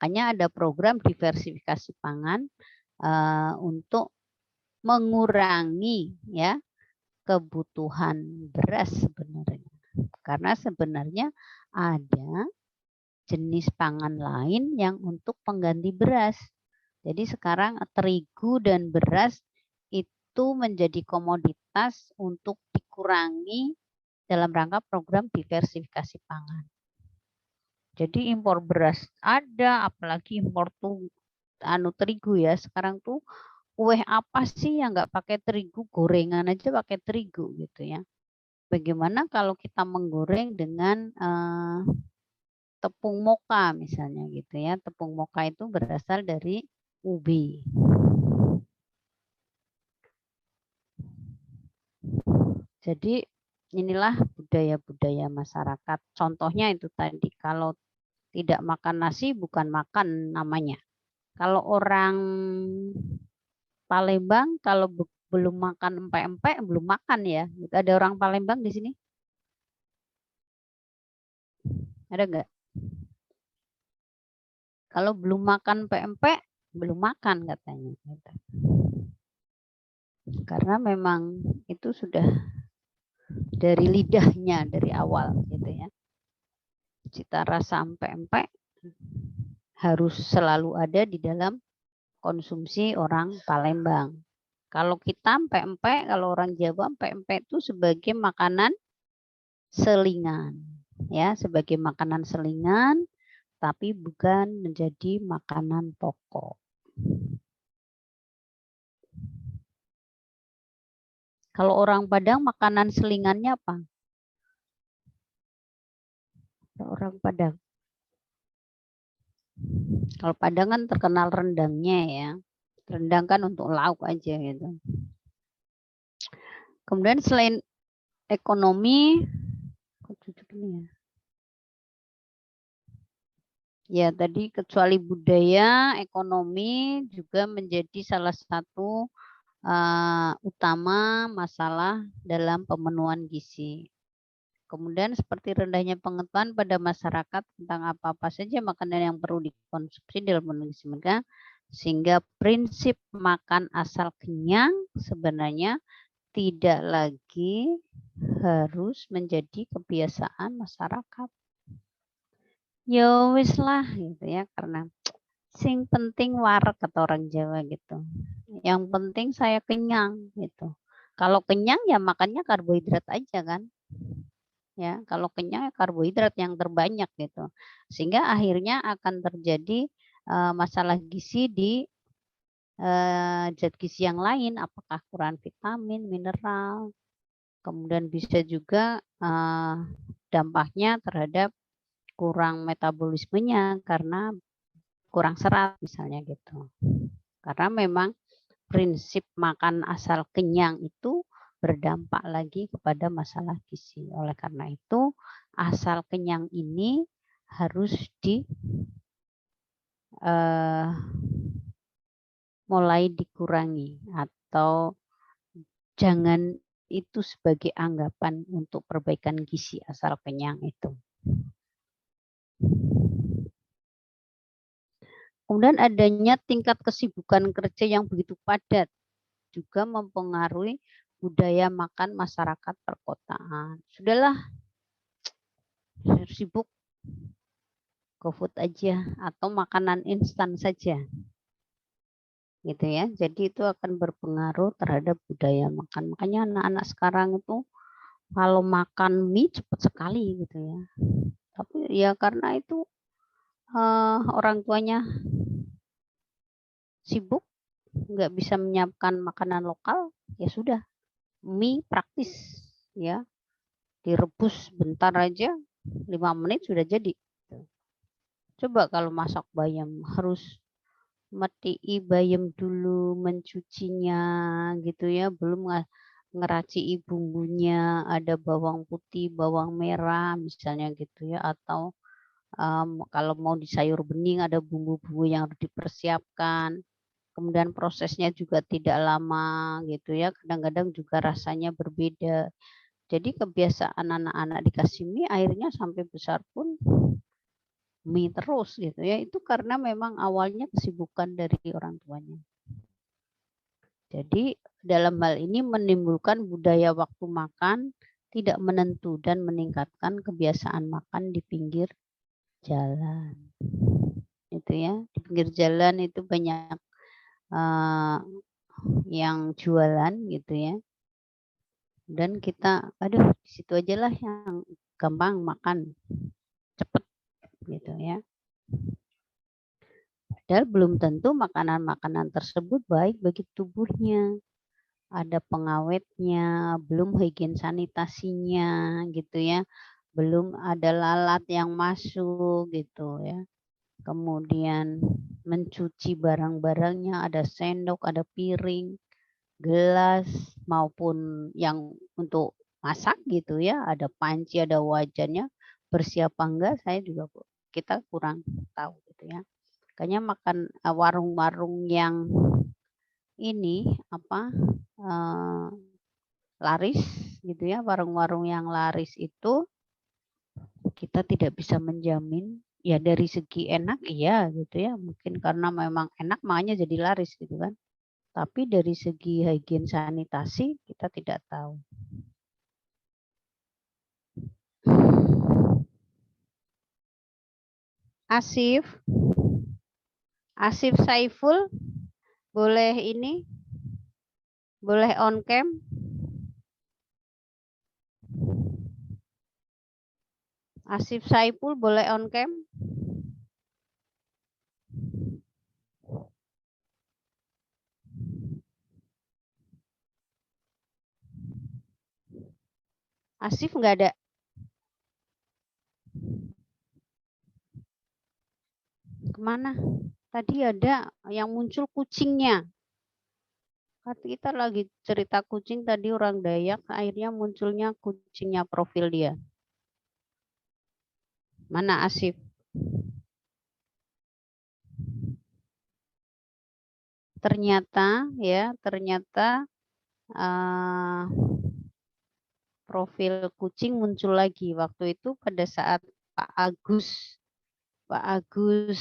Makanya ada program diversifikasi pangan untuk mengurangi ya kebutuhan beras sebenarnya. Karena sebenarnya ada jenis pangan lain yang untuk pengganti beras. Jadi sekarang terigu dan beras itu menjadi komoditas untuk dikurangi dalam rangka program diversifikasi pangan. Jadi impor beras ada, apalagi impor terigu ya. Sekarang tuh kue apa sih yang nggak pakai terigu? Gorengan aja pakai terigu gitu ya. Bagaimana kalau kita menggoreng dengan tepung moka misalnya gitu ya. Tepung moka itu berasal dari ubi. Jadi inilah budaya-budaya masyarakat. Contohnya itu tadi, kalau tidak makan nasi bukan makan namanya. Kalau orang Palembang kalau belum makan empek-empek belum makan ya. Ada orang Palembang di sini? Ada nggak? Kalau belum makan empek-empek belum makan katanya. Karena memang itu sudah dari lidahnya dari awal gitu ya. Cita rasa empek-empek harus selalu ada di dalam konsumsi orang Palembang. Kalau kita empek-empek, kalau orang Jawa empek-empek itu sebagai makanan selingan, ya, sebagai makanan selingan, tapi bukan menjadi makanan pokok. Kalau orang Padang makanan selingannya apa? Orang Padang. Kalau Padang kan terkenal rendangnya ya. Rendang kan untuk lauk aja gitu. Kemudian selain ekonomi, ya tadi kecuali budaya, ekonomi juga menjadi salah satu utama masalah dalam pemenuhan gizi. Kemudian seperti rendahnya pengetahuan pada masyarakat tentang apa-apa saja makanan yang perlu dikonsumsi dalam pemenuhan gizi mereka, sehingga prinsip makan asal kenyang sebenarnya tidak lagi harus menjadi kebiasaan masyarakat. Ya wis lah gitu ya, karena sing penting wareg kata orang Jawa gitu. Yang penting saya kenyang gitu. Kalau kenyang ya makannya karbohidrat aja kan. Ya, kalau kenyang ya karbohidrat yang terbanyak gitu. Sehingga akhirnya akan terjadi masalah gizi di zat gizi yang lain, apakah kurang vitamin, mineral. Kemudian bisa juga dampaknya terhadap kurang metabolismenya karena kurang serat misalnya gitu. Karena memang prinsip makan asal kenyang itu berdampak lagi kepada masalah gizi. Oleh karena itu, asal kenyang ini harus mulai dikurangi atau jangan itu sebagai anggapan untuk perbaikan gizi asal kenyang itu. Kemudian adanya tingkat kesibukan kerja yang begitu padat juga mempengaruhi budaya makan masyarakat perkotaan. Sudahlah, sibuk, GoFood aja atau makanan instan saja. Gitu ya. Jadi itu akan berpengaruh terhadap budaya makan. Makanya anak-anak sekarang itu kalau makan mie cepat sekali gitu ya. Tapi ya karena itu orang tuanya sibuk, nggak bisa menyiapkan makanan lokal, ya sudah, mie praktis ya, direbus bentar aja, 5 menit sudah jadi. Coba kalau masak bayam harus metii bayam dulu, mencucinya gitu ya, belum ngeracii bumbunya, ada bawang putih, bawang merah misalnya gitu ya, atau kalau mau di sayur bening ada bumbu-bumbu yang harus dipersiapkan. Kemudian prosesnya juga tidak lama gitu ya, kadang-kadang juga rasanya berbeda. Jadi kebiasaan anak-anak dikasih mie akhirnya sampai besar pun mie terus gitu ya. Itu karena memang awalnya kesibukan dari orang tuanya. Jadi dalam hal ini menimbulkan budaya waktu makan tidak menentu dan meningkatkan kebiasaan makan di pinggir jalan. Itu ya, di pinggir jalan itu banyak yang jualan gitu ya, dan kita aduh di situ aja lah yang gampang makan cepet gitu ya, padahal belum tentu makanan-makanan tersebut baik bagi tubuhnya, ada pengawetnya, belum higien sanitasinya gitu ya, belum ada lalat yang masuk gitu ya, kemudian mencuci barang-barangnya, ada sendok, ada piring, gelas maupun yang untuk masak gitu ya, ada panci, ada wajannya, bersih apa enggak saya juga kita kurang tahu gitu ya. Makanya makan warung-warung yang ini laris gitu ya, warung-warung yang laris itu kita tidak bisa menjamin ya, dari segi enak iya gitu ya, mungkin karena memang enak makanya jadi laris gitu kan. Tapi dari segi higien sanitasi kita tidak tahu. Asif Saiful, boleh ini, boleh on cam. Asif Saiful boleh on cam. Asif nggak ada. Kemana? Tadi ada yang muncul kucingnya. Kita lagi cerita kucing tadi orang Dayak, akhirnya munculnya kucingnya profil dia. Mana Asif? Ternyata ya, profil kucing muncul lagi waktu itu pada saat Pak Agus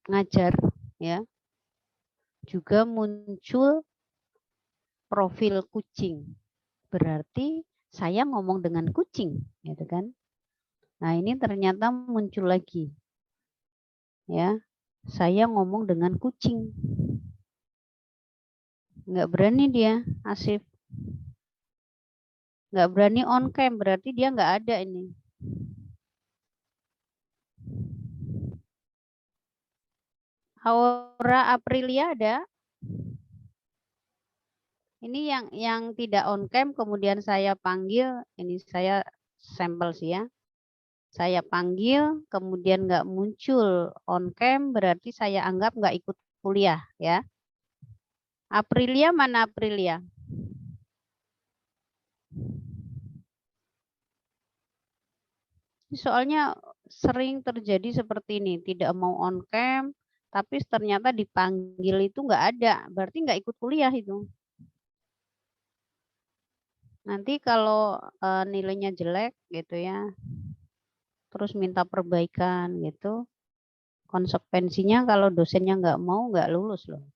ngajar ya, juga muncul profil kucing. Berarti saya ngomong dengan kucing gitu kan. Nah, ini ternyata muncul lagi. Ya. Saya ngomong dengan kucing. Nggak berani dia, Asif. Nggak berani on cam, berarti dia nggak ada ini. Aura Aprilia ada? Ini yang tidak on cam kemudian saya panggil, ini saya sampel sih ya. Saya panggil kemudian nggak muncul on cam, berarti saya anggap nggak ikut kuliah ya. Aprilia mana Aprilia? Soalnya sering terjadi seperti ini, tidak mau on cam, tapi ternyata dipanggil itu nggak ada, berarti nggak ikut kuliah itu. Nanti kalau nilainya jelek gitu ya, terus minta perbaikan gitu, konsekuensinya kalau dosennya nggak mau, nggak lulus loh.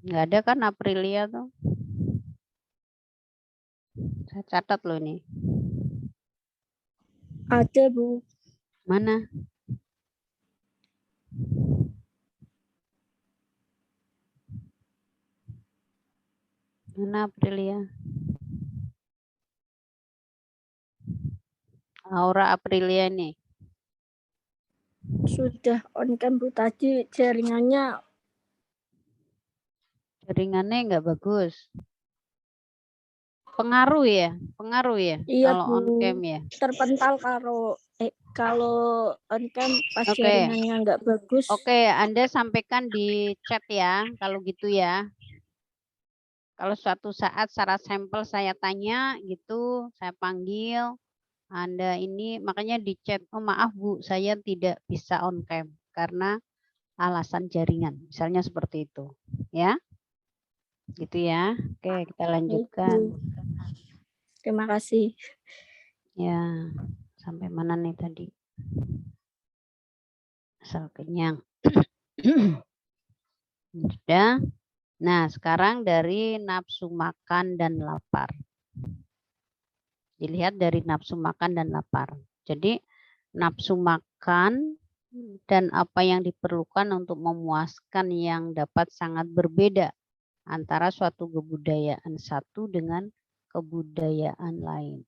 Nggak ada kan Aprilia tuh. Saya catat loh ini. Ada, Bu. Mana? Mana Aprilia? Aura Aprilia nih. Sudah on cam, Bu. Tadi jaringannya Jaringannya nggak bagus. Pengaruh ya? Pengaruh ya? iya, Kalau on Bu. cam ya? Terpental kalau on cam pas Oke. jaringannya nggak bagus. Oke, Anda sampaikan di chat ya, kalau gitu ya. Kalau suatu saat secara sampel saya tanya gitu, saya panggil, Anda ini makanya di chat, oh maaf Bu, saya tidak bisa on cam karena alasan jaringan, misalnya seperti itu. Ya, gitu ya. Oke, kita lanjutkan. Terima kasih. Ya, sampai mana nih tadi? Asal kenyang. Sudah. Nah, sekarang dari nafsu makan dan lapar. Dilihat dari nafsu makan dan lapar. Jadi, nafsu makan dan apa yang diperlukan untuk memuaskan yang dapat sangat berbeda antara suatu kebudayaan satu dengan kebudayaan lain.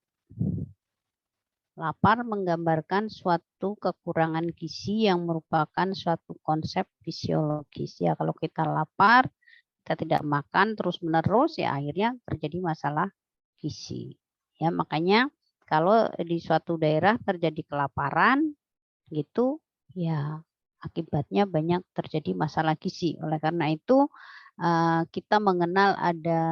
Lapar menggambarkan suatu kekurangan gizi yang merupakan suatu konsep fisiologis. Ya, kalau kita lapar, kita tidak makan terus-menerus, ya akhirnya terjadi masalah gizi. Ya, makanya kalau di suatu daerah terjadi kelaparan gitu, ya akibatnya banyak terjadi masalah gizi. Oleh karena itu kita mengenal ada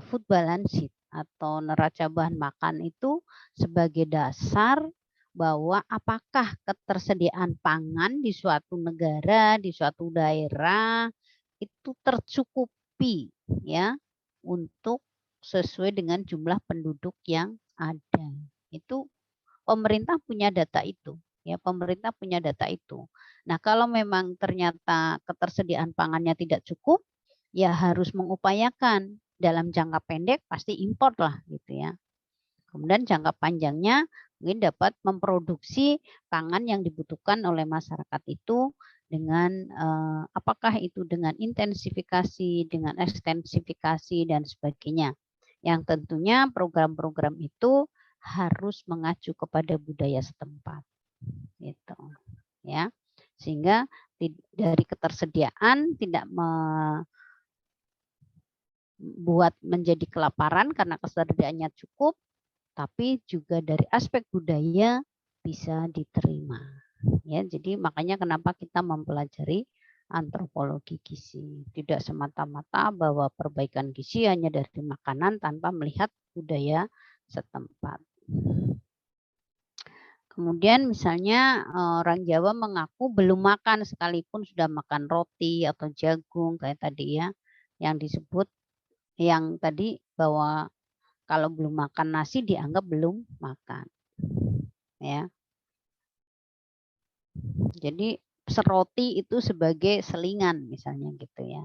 food balance sheet atau neraca bahan makan itu sebagai dasar bahwa apakah ketersediaan pangan di suatu negara, di suatu daerah itu tercukupi ya untuk sesuai dengan jumlah penduduk yang ada. Itu pemerintah punya data itu. Ya, pemerintah punya data itu. Nah, kalau memang ternyata ketersediaan pangannya tidak cukup, ya harus mengupayakan dalam jangka pendek pasti import lah gitu ya. Kemudian jangka panjangnya mungkin dapat memproduksi pangan yang dibutuhkan oleh masyarakat itu dengan apakah itu dengan intensifikasi, dengan ekstensifikasi dan sebagainya. Yang tentunya program-program itu harus mengacu kepada budaya setempat. Gitu. Ya. Sehingga dari ketersediaan tidak buat menjadi kelaparan karena ketersediaannya cukup, tapi juga dari aspek budaya bisa diterima. Ya, jadi makanya kenapa kita mempelajari antropologi gizi. Tidak semata-mata bahwa perbaikan gizi hanya dari makanan tanpa melihat budaya setempat. Kemudian misalnya orang Jawa mengaku belum makan sekalipun sudah makan roti atau jagung kayak tadi ya, yang disebut yang tadi bahwa kalau belum makan nasi dianggap belum makan. Ya. Jadi seroti itu sebagai selingan misalnya gitu ya.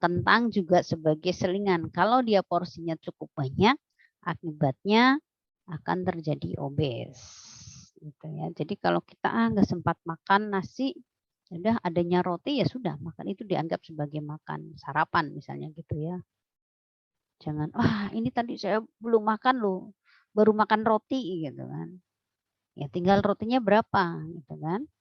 Kentang juga sebagai selingan. Kalau dia porsinya cukup banyak, akibatnya akan terjadi obes. Gitu ya. Jadi kalau kita nggak sempat makan nasi, sudah adanya roti ya sudah makan itu dianggap sebagai makan sarapan misalnya gitu ya. Jangan, wah ini tadi saya belum makan loh, baru makan roti gitu kan. Ya tinggal rotinya berapa gitu kan.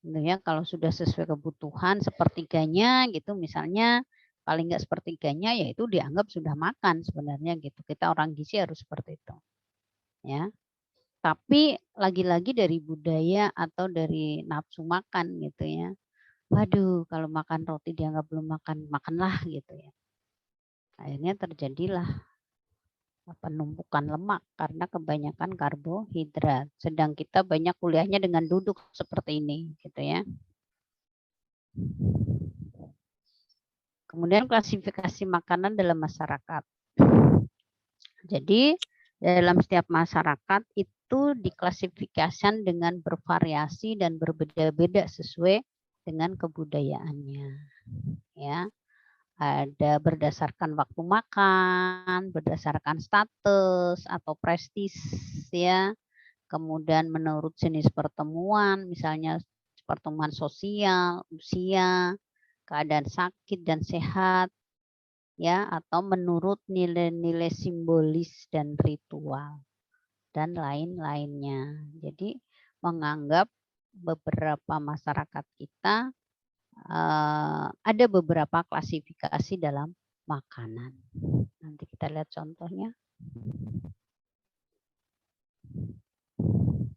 Gitu ya, kalau sudah sesuai kebutuhan sepertiganya gitu misalnya, paling nggak sepertiganya ya itu dianggap sudah makan sebenarnya gitu. Kita orang gizi harus seperti itu. Ya. Tapi lagi-lagi dari budaya atau dari nafsu makan gitu ya. Waduh, kalau makan roti dianggap belum makan, makanlah gitu ya. Akhirnya terjadilah penumpukan lemak karena kebanyakan karbohidrat. Sedang kita banyak kuliahnya dengan duduk seperti ini gitu ya. Kemudian klasifikasi makanan dalam masyarakat. Jadi dalam setiap masyarakat itu diklasifikasikan dengan bervariasi dan berbeda-beda sesuai dengan kebudayaannya. Ya, ada berdasarkan waktu makan, berdasarkan status atau prestis ya. Kemudian menurut jenis pertemuan, misalnya pertemuan sosial, usia, keadaan sakit dan sehat, ya, atau menurut nilai-nilai simbolis dan ritual dan lain-lainnya. Jadi menganggap beberapa masyarakat kita ada beberapa klasifikasi dalam makanan. Nanti kita lihat contohnya.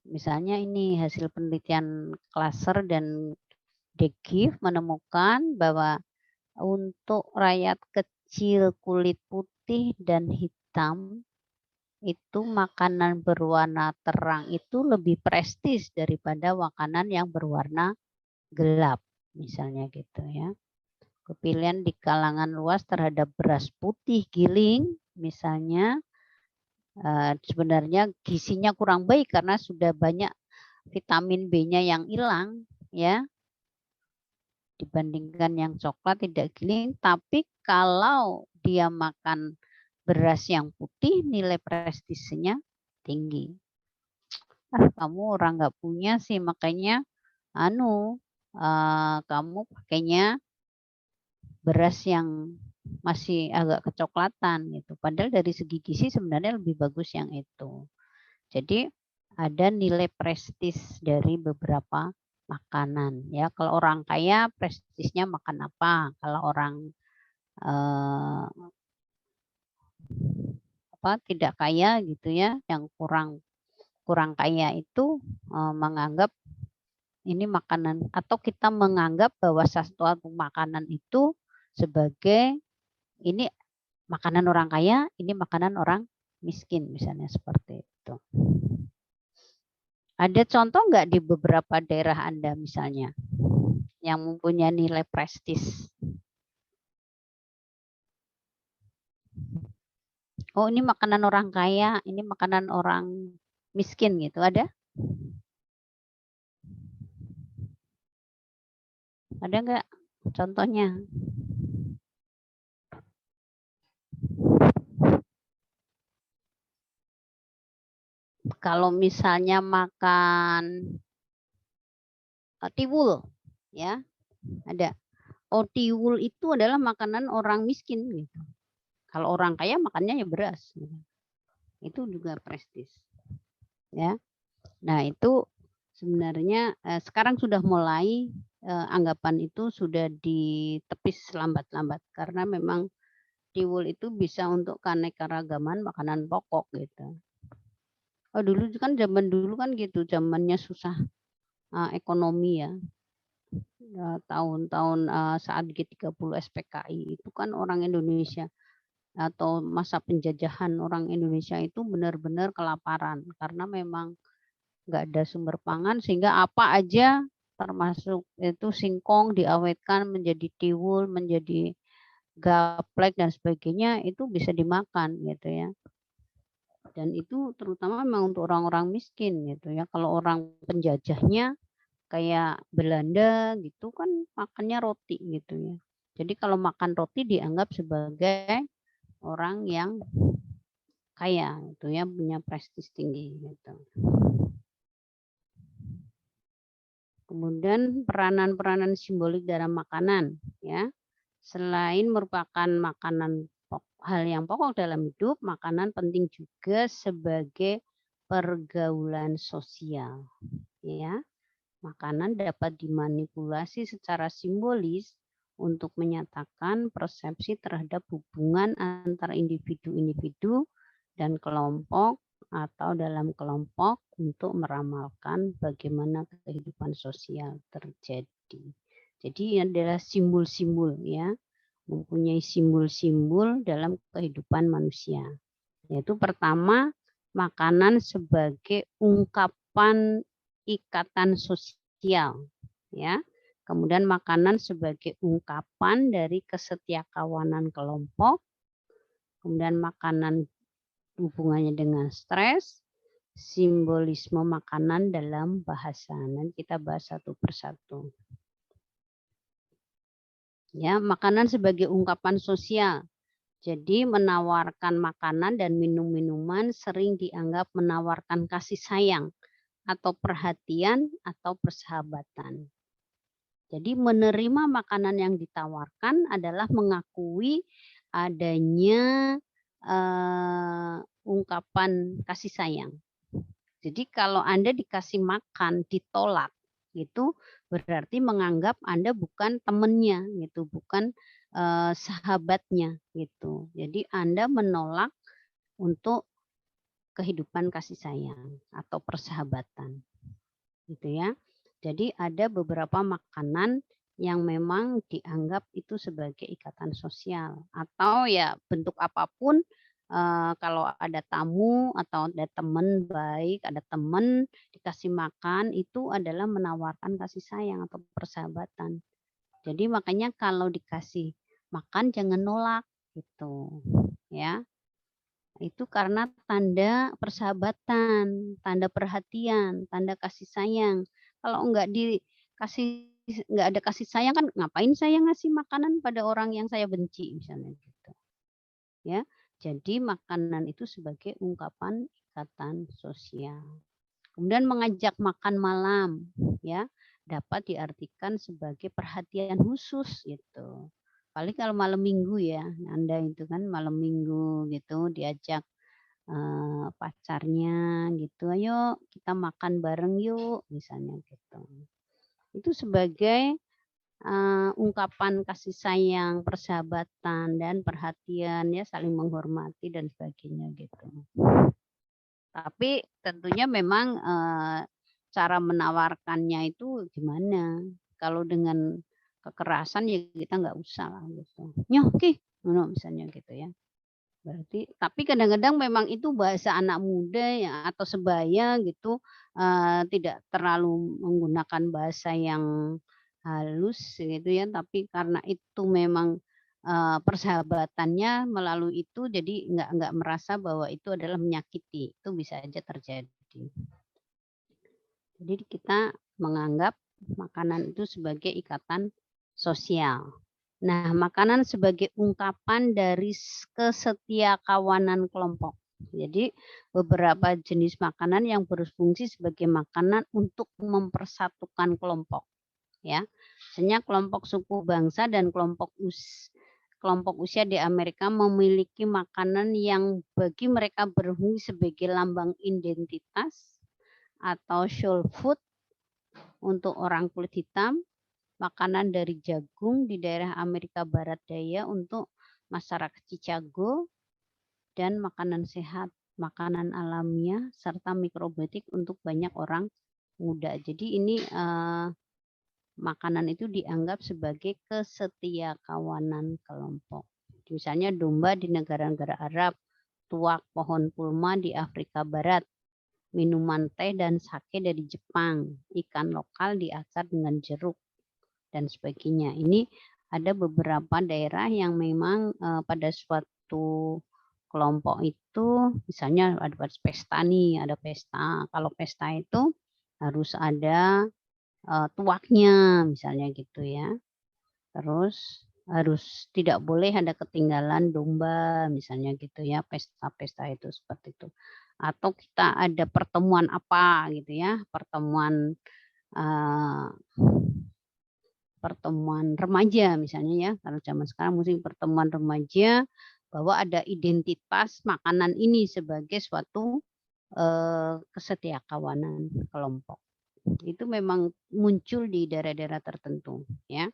Misalnya ini hasil penelitian Klaser dan Degif menemukan bahwa untuk rakyat kecil kulit putih dan hitam itu makanan berwarna terang itu lebih prestis daripada makanan yang berwarna gelap, misalnya gitu ya. Kepilihan di kalangan luas terhadap beras putih giling, misalnya sebenarnya gizinya kurang baik karena sudah banyak vitamin B-nya yang hilang, ya, dibandingkan yang coklat tidak giling. Tapi kalau dia makan beras yang putih, nilai prestisnya tinggi. Kamu orang nggak punya sih, makanya kamu pakainya beras yang masih agak kecoklatan gitu. Padahal dari segi gizi sebenarnya lebih bagus yang itu. Jadi ada nilai prestis dari beberapa makanan ya. Kalau orang kaya prestisnya makan apa? Kalau orang tidak kaya gitu ya, yang kurang kaya itu menganggap ini makanan, atau kita menganggap bahwa suatu makanan itu sebagai ini makanan orang kaya, ini makanan orang miskin, misalnya seperti itu. Ada contoh nggak di beberapa daerah Anda misalnya yang mempunyai nilai prestis? Oh, ini makanan orang kaya, ini makanan orang miskin gitu, ada? Ada nggak contohnya? Kalau misalnya makan tiwul, ya, ada. Oh, tiwul itu adalah makanan orang miskin gitu. Kalau orang kaya makannya ya beras. Gitu. Itu juga prestis. Ya. Nah, itu sebenarnya sekarang sudah mulai anggapan itu sudah ditepis lambat-lambat karena memang tiwul itu bisa untuk keanekaragaman makanan pokok gitu. Oh, dulu kan zaman dulu kan gitu, zamannya susah ekonomi ya. Tahun-tahun saat G30 SPKI itu kan orang Indonesia atau masa penjajahan orang Indonesia itu benar-benar kelaparan karena memang nggak ada sumber pangan sehingga apa aja termasuk itu singkong diawetkan menjadi tiwul, menjadi gaplek dan sebagainya itu bisa dimakan gitu ya. Dan itu terutama memang untuk orang-orang miskin gitu ya. Kalau orang penjajahnya kayak Belanda gitu kan makannya roti gitu ya. Jadi kalau makan roti dianggap sebagai orang yang kaya gitu ya, punya prestis tinggi gitu. Kemudian peranan-peranan simbolik dalam makanan ya. Selain merupakan makanan hal yang pokok dalam hidup, makanan penting juga sebagai pergaulan sosial ya. Makanan dapat dimanipulasi secara simbolis untuk menyatakan persepsi terhadap hubungan antara individu-individu dan kelompok atau dalam kelompok untuk meramalkan bagaimana kehidupan sosial terjadi. Jadi ini adalah simbol-simbol ya, mempunyai simbol-simbol dalam kehidupan manusia. Yaitu pertama, makanan sebagai ungkapan ikatan sosial ya. Kemudian makanan sebagai ungkapan dari kesetiakawanan kelompok. Kemudian makanan hubungannya dengan stres, simbolisme makanan dalam bahasa. Nanti kita bahas satu persatu. Ya, makanan sebagai ungkapan sosial. Jadi menawarkan makanan dan minum-minuman sering dianggap menawarkan kasih sayang atau perhatian atau persahabatan. Jadi menerima makanan yang ditawarkan adalah mengakui adanya ungkapan kasih sayang. Jadi kalau Anda dikasih makan ditolak, itu berarti menganggap Anda bukan temannya, gitu, bukan sahabatnya, gitu. Jadi Anda menolak untuk kehidupan kasih sayang atau persahabatan, gitu ya. Jadi ada beberapa makanan yang memang dianggap itu sebagai ikatan sosial atau ya bentuk apapun kalau ada tamu atau ada teman baik, ada teman dikasih makan itu adalah menawarkan kasih sayang atau persahabatan. Jadi makanya kalau dikasih makan jangan nolak gitu ya. Itu karena tanda persahabatan, tanda perhatian, tanda kasih sayang. Kalau enggak ada kasih sayang kan ngapain saya ngasih makanan pada orang yang saya benci misalnya gitu. Ya. Jadi makanan itu sebagai ungkapan ikatan sosial. Kemudian mengajak makan malam ya, dapat diartikan sebagai perhatian khusus gitu. Paling kalau malam minggu ya, Anda itu kan malam minggu gitu diajak pacarnya gitu, "Ayo kita makan bareng yuk," misalnya gitu. Itu sebagai ungkapan kasih sayang, persahabatan, dan perhatian ya, saling menghormati dan sebagainya gitu. Tapi tentunya memang cara menawarkannya itu gimana. Kalau dengan kekerasan ya kita nggak usah lah gitu. "Nyoh ki," misalnya gitu ya. Berarti tapi kadang-kadang memang itu bahasa anak muda ya atau sebaya gitu, tidak terlalu menggunakan bahasa yang halus gitu ya, tapi karena itu memang, persahabatannya melalui itu jadi nggak merasa bahwa itu adalah menyakiti, itu bisa aja terjadi. Jadi kita menganggap makanan itu sebagai ikatan sosial. Nah, makanan sebagai ungkapan dari kesetiakawanan kelompok. Jadi beberapa jenis makanan yang berfungsi sebagai makanan untuk mempersatukan kelompok. Ya, misalnya kelompok suku bangsa dan kelompok usia di Amerika memiliki makanan yang bagi mereka berfungsi sebagai lambang identitas atau soul food untuk orang kulit hitam. Makanan dari jagung di daerah Amerika Barat Daya untuk masyarakat Chicago, dan makanan sehat, makanan alamiah, serta mikrobiotik untuk banyak orang muda. Jadi ini makanan itu dianggap sebagai kesetiakawanan kelompok. Misalnya domba di negara-negara Arab, tuak pohon pulma di Afrika Barat, minuman teh dan sake dari Jepang, ikan lokal diacar dengan jeruk, dan sebagainya. Ini ada beberapa daerah yang memang pada suatu kelompok itu misalnya ada pesta nih, ada pesta. Kalau pesta itu harus ada tuaknya misalnya gitu ya. Terus harus tidak boleh ada ketinggalan domba misalnya gitu ya, pesta-pesta itu seperti itu. Atau kita ada pertemuan apa gitu ya, pertemuan pertemuan remaja misalnya ya, kalau zaman sekarang mungkin pertemuan remaja, bahwa ada identitas makanan ini sebagai suatu kesetiakawanan kelompok. Itu memang muncul di daerah-daerah tertentu ya.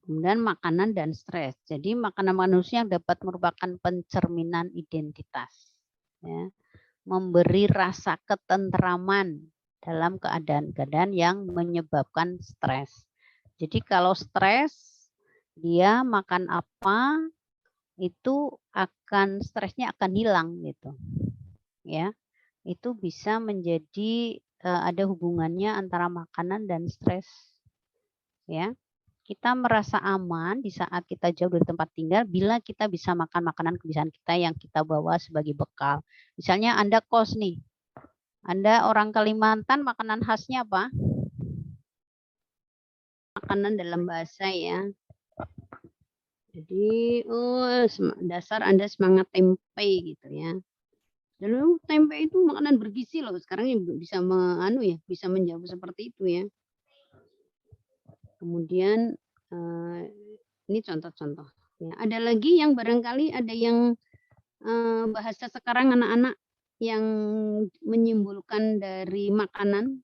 Kemudian makanan dan stres. Jadi makanan manusia yang dapat merupakan pencerminan identitas. Ya. Memberi rasa ketentraman dalam keadaan-keadaan yang menyebabkan stres. Jadi kalau stres, dia makan apa, itu akan stresnya akan hilang gitu. Ya. Itu bisa menjadi ada hubungannya antara makanan dan stres. Ya. Kita merasa aman di saat kita jauh dari tempat tinggal bila kita bisa makan makanan kebiasaan kita yang kita bawa sebagai bekal. Misalnya Anda kos nih, Anda orang Kalimantan, makanan khasnya apa? Makanan dalam bahasa ya. Jadi, dasar Anda semangat tempe gitu ya. Dulu tempe itu makanan bergizi loh. Sekarang bisa bisa menjawab seperti itu ya. Kemudian ini contoh-contoh. Ya, ada lagi yang barangkali ada yang bahasa sekarang anak-anak yang menyimpulkan dari makanan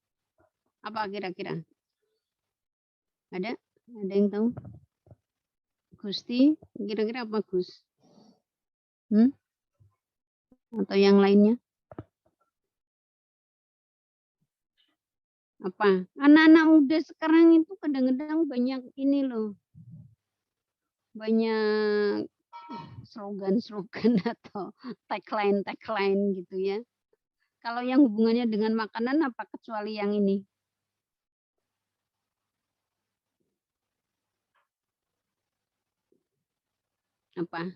apa kira-kira? Ada? Ada yang tahu? Gusti, kira-kira apa Gus? Atau yang lainnya? Apa? Anak-anak muda sekarang itu kadang-kadang banyak ini loh. Banyak slogan-slogan atau tagline gitu ya. Kalau yang hubungannya dengan makanan apa kecuali yang ini? Apa?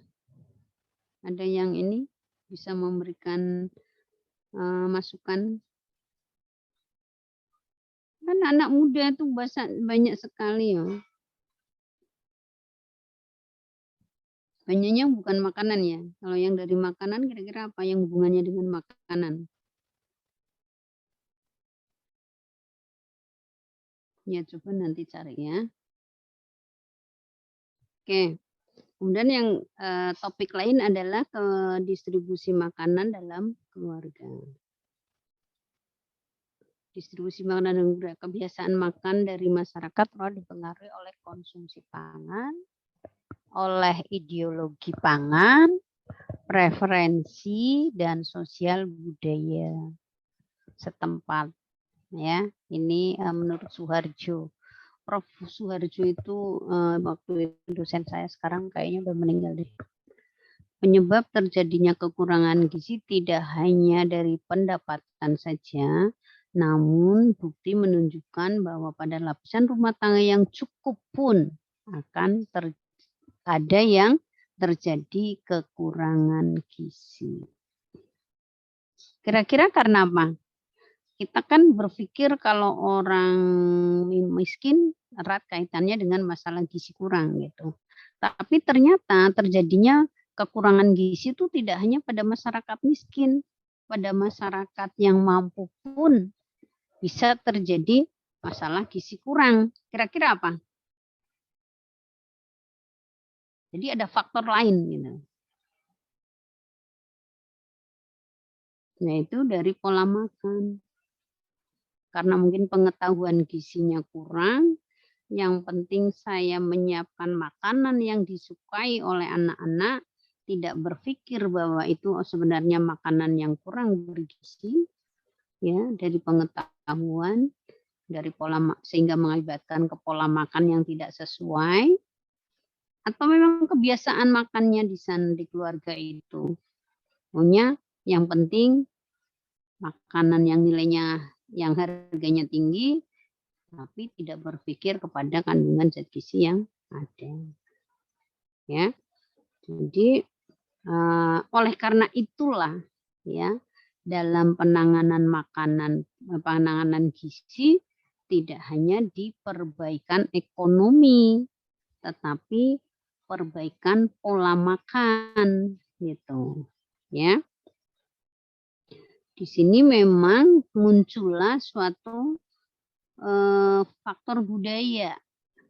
Ada yang ini bisa memberikan masukan? Kan anak muda itu banyak sekali ya. Banyaknya bukan makanan ya. Kalau yang dari makanan kira-kira apa yang hubungannya dengan makanan? Ya coba nanti cari ya. Oke. Kemudian yang topik lain adalah distribusi makanan dalam keluarga. Distribusi makanan dan kebiasaan makan dari masyarakat dipengaruhi oleh konsumsi pangan, oleh ideologi pangan, preferensi dan sosial budaya setempat. Ya, ini menurut Suharjo. Prof. Suharjo itu waktu itu dosen saya, sekarang kayaknya udah meninggal deh. Penyebab terjadinya kekurangan gizi tidak hanya dari pendapatan saja, namun bukti menunjukkan bahwa pada lapisan rumah tangga yang cukup pun akan ada yang terjadi kekurangan gizi. Kira-kira karena apa? Kita kan berpikir kalau orang miskin erat kaitannya dengan masalah gizi kurang gitu. Tapi ternyata terjadinya kekurangan gizi itu tidak hanya pada masyarakat miskin, pada masyarakat yang mampu pun bisa terjadi masalah gizi kurang. Kira-kira apa? Jadi ada faktor lain gitu. Yaitu dari pola makan. Karena mungkin pengetahuan gizinya kurang, yang penting saya menyiapkan makanan yang disukai oleh anak-anak, tidak berpikir bahwa itu sebenarnya makanan yang kurang bergizi, ya, dari pengetahuan, dari pola sehingga mengakibatkan ke pola makan yang tidak sesuai, atau memang kebiasaan makannya di sana di keluarga itu. Pokoknya yang penting makanan yang nilainya yang harganya tinggi, tapi tidak berpikir kepada kandungan zat gizi yang ada. Ya, jadi oleh karena itulah ya dalam penanganan gizi tidak hanya di perbaikan ekonomi, tetapi perbaikan pola makan gitu. Ya. Di sini memang muncullah suatu faktor budaya,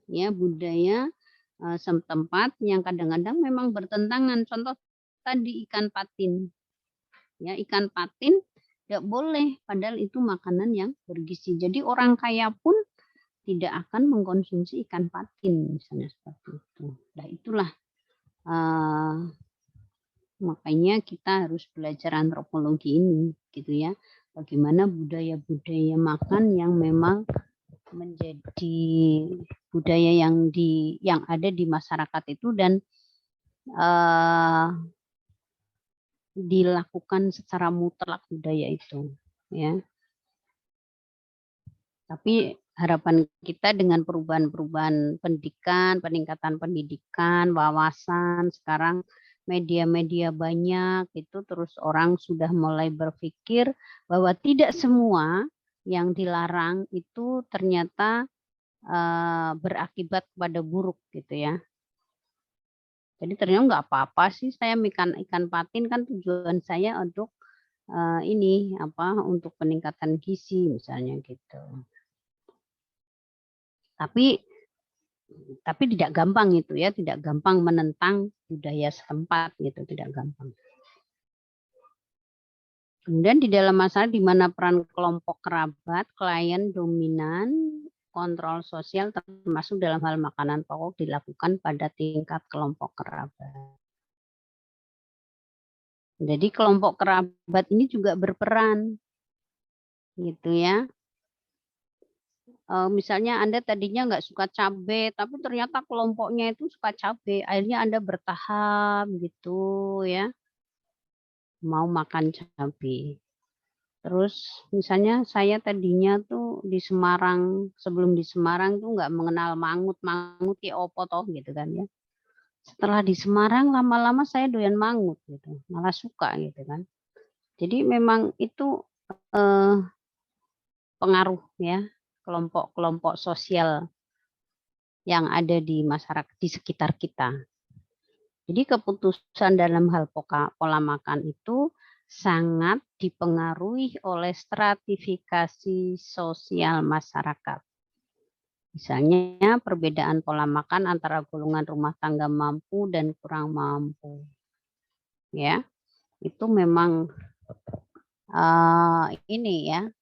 ya budaya setempat yang kadang-kadang memang bertentangan. Contoh tadi ikan patin, ya ikan patin tidak boleh, padahal itu makanan yang bergizi. Jadi orang kaya pun tidak akan mengkonsumsi ikan patin misalnya seperti itu. Nah itulah makanya kita harus belajar antropologi ini gitu ya. Bagaimana budaya-budaya makan yang memang menjadi budaya yang ada di masyarakat itu dan dilakukan secara mutlak budaya itu ya. Tapi harapan kita dengan perubahan-perubahan pendidikan, peningkatan pendidikan, wawasan, sekarang media-media banyak itu terus orang sudah mulai berpikir bahwa tidak semua yang dilarang itu ternyata berakibat pada buruk gitu ya. Jadi ternyata nggak apa-apa sih saya makan ikan patin, kan tujuan saya untuk untuk peningkatan gizi misalnya gitu. Tapi tidak gampang itu ya, tidak gampang menentang budaya setempat gitu, tidak gampang. Kemudian di dalam masalah di mana peran kelompok kerabat, klien dominan, kontrol sosial termasuk dalam hal makanan pokok dilakukan pada tingkat kelompok kerabat. Jadi kelompok kerabat ini juga berperan, gitu ya. Misalnya Anda tadinya nggak suka cabai, tapi ternyata kelompoknya itu suka cabai, akhirnya Anda bertahap gitu ya, mau makan cabai. Terus misalnya saya tadinya tuh di Semarang, sebelum di Semarang tuh nggak mengenal mangut ya opo toh gitu kan ya. Setelah di Semarang lama-lama saya doyan mangut gitu, malah suka gitu kan. Jadi memang itu pengaruh ya kelompok-kelompok sosial yang ada di masyarakat di sekitar kita. Jadi keputusan dalam hal pola makan itu sangat dipengaruhi oleh stratifikasi sosial masyarakat. Misalnya perbedaan pola makan antara golongan rumah tangga mampu dan kurang mampu. Ya, itu memang ini ya,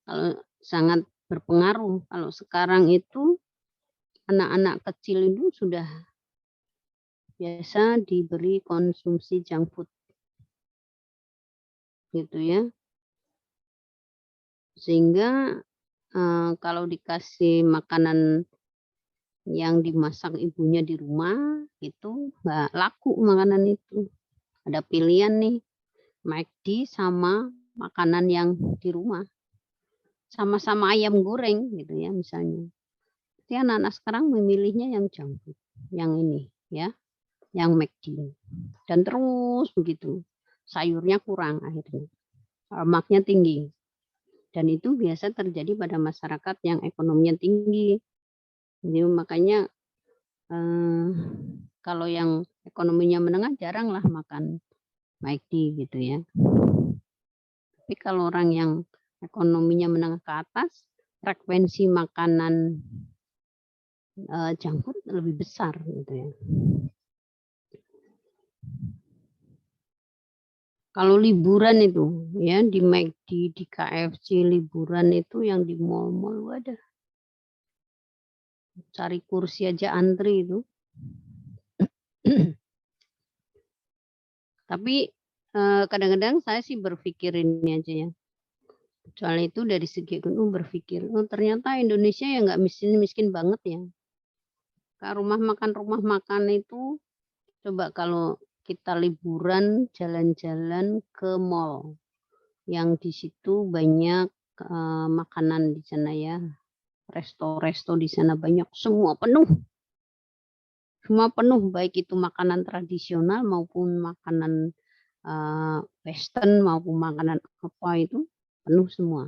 kalau sangat berpengaruh. Kalau sekarang itu anak-anak kecil itu sudah biasa diberi konsumsi junk food. Gitu ya. Sehingga kalau dikasih makanan yang dimasak ibunya di rumah, itu nggak laku makanan itu. Ada pilihan nih, McD sama makanan yang di rumah. Sama-sama ayam goreng gitu ya misalnya. Jadi anak-anak sekarang memilihnya yang junk food, yang ini ya, yang McD. Dan terus begitu. Sayurnya kurang akhirnya. Lemaknya tinggi. Dan itu biasa terjadi pada masyarakat yang ekonominya tinggi. Jadi makanya kalau yang ekonominya menengah jaranglah makan McD gitu ya. Tapi kalau orang yang ekonominya menengah ke atas, frekuensi makanan junk food lebih besar gitu ya. Kalau liburan itu ya di McD, di KFC liburan itu yang di mall-mall wadah. Cari kursi aja antri itu. Tapi kadang-kadang saya sih berpikir ini aja ya. Kecuali itu dari segi ekonomi berpikir, oh ternyata Indonesia ya nggak miskin-miskin banget ya. Rumah makan itu coba kalau kita liburan jalan-jalan ke mall yang di situ banyak makanan di sana ya, resto-resto di sana banyak, semua penuh baik itu makanan tradisional maupun makanan western maupun makanan apa itu penuh semua.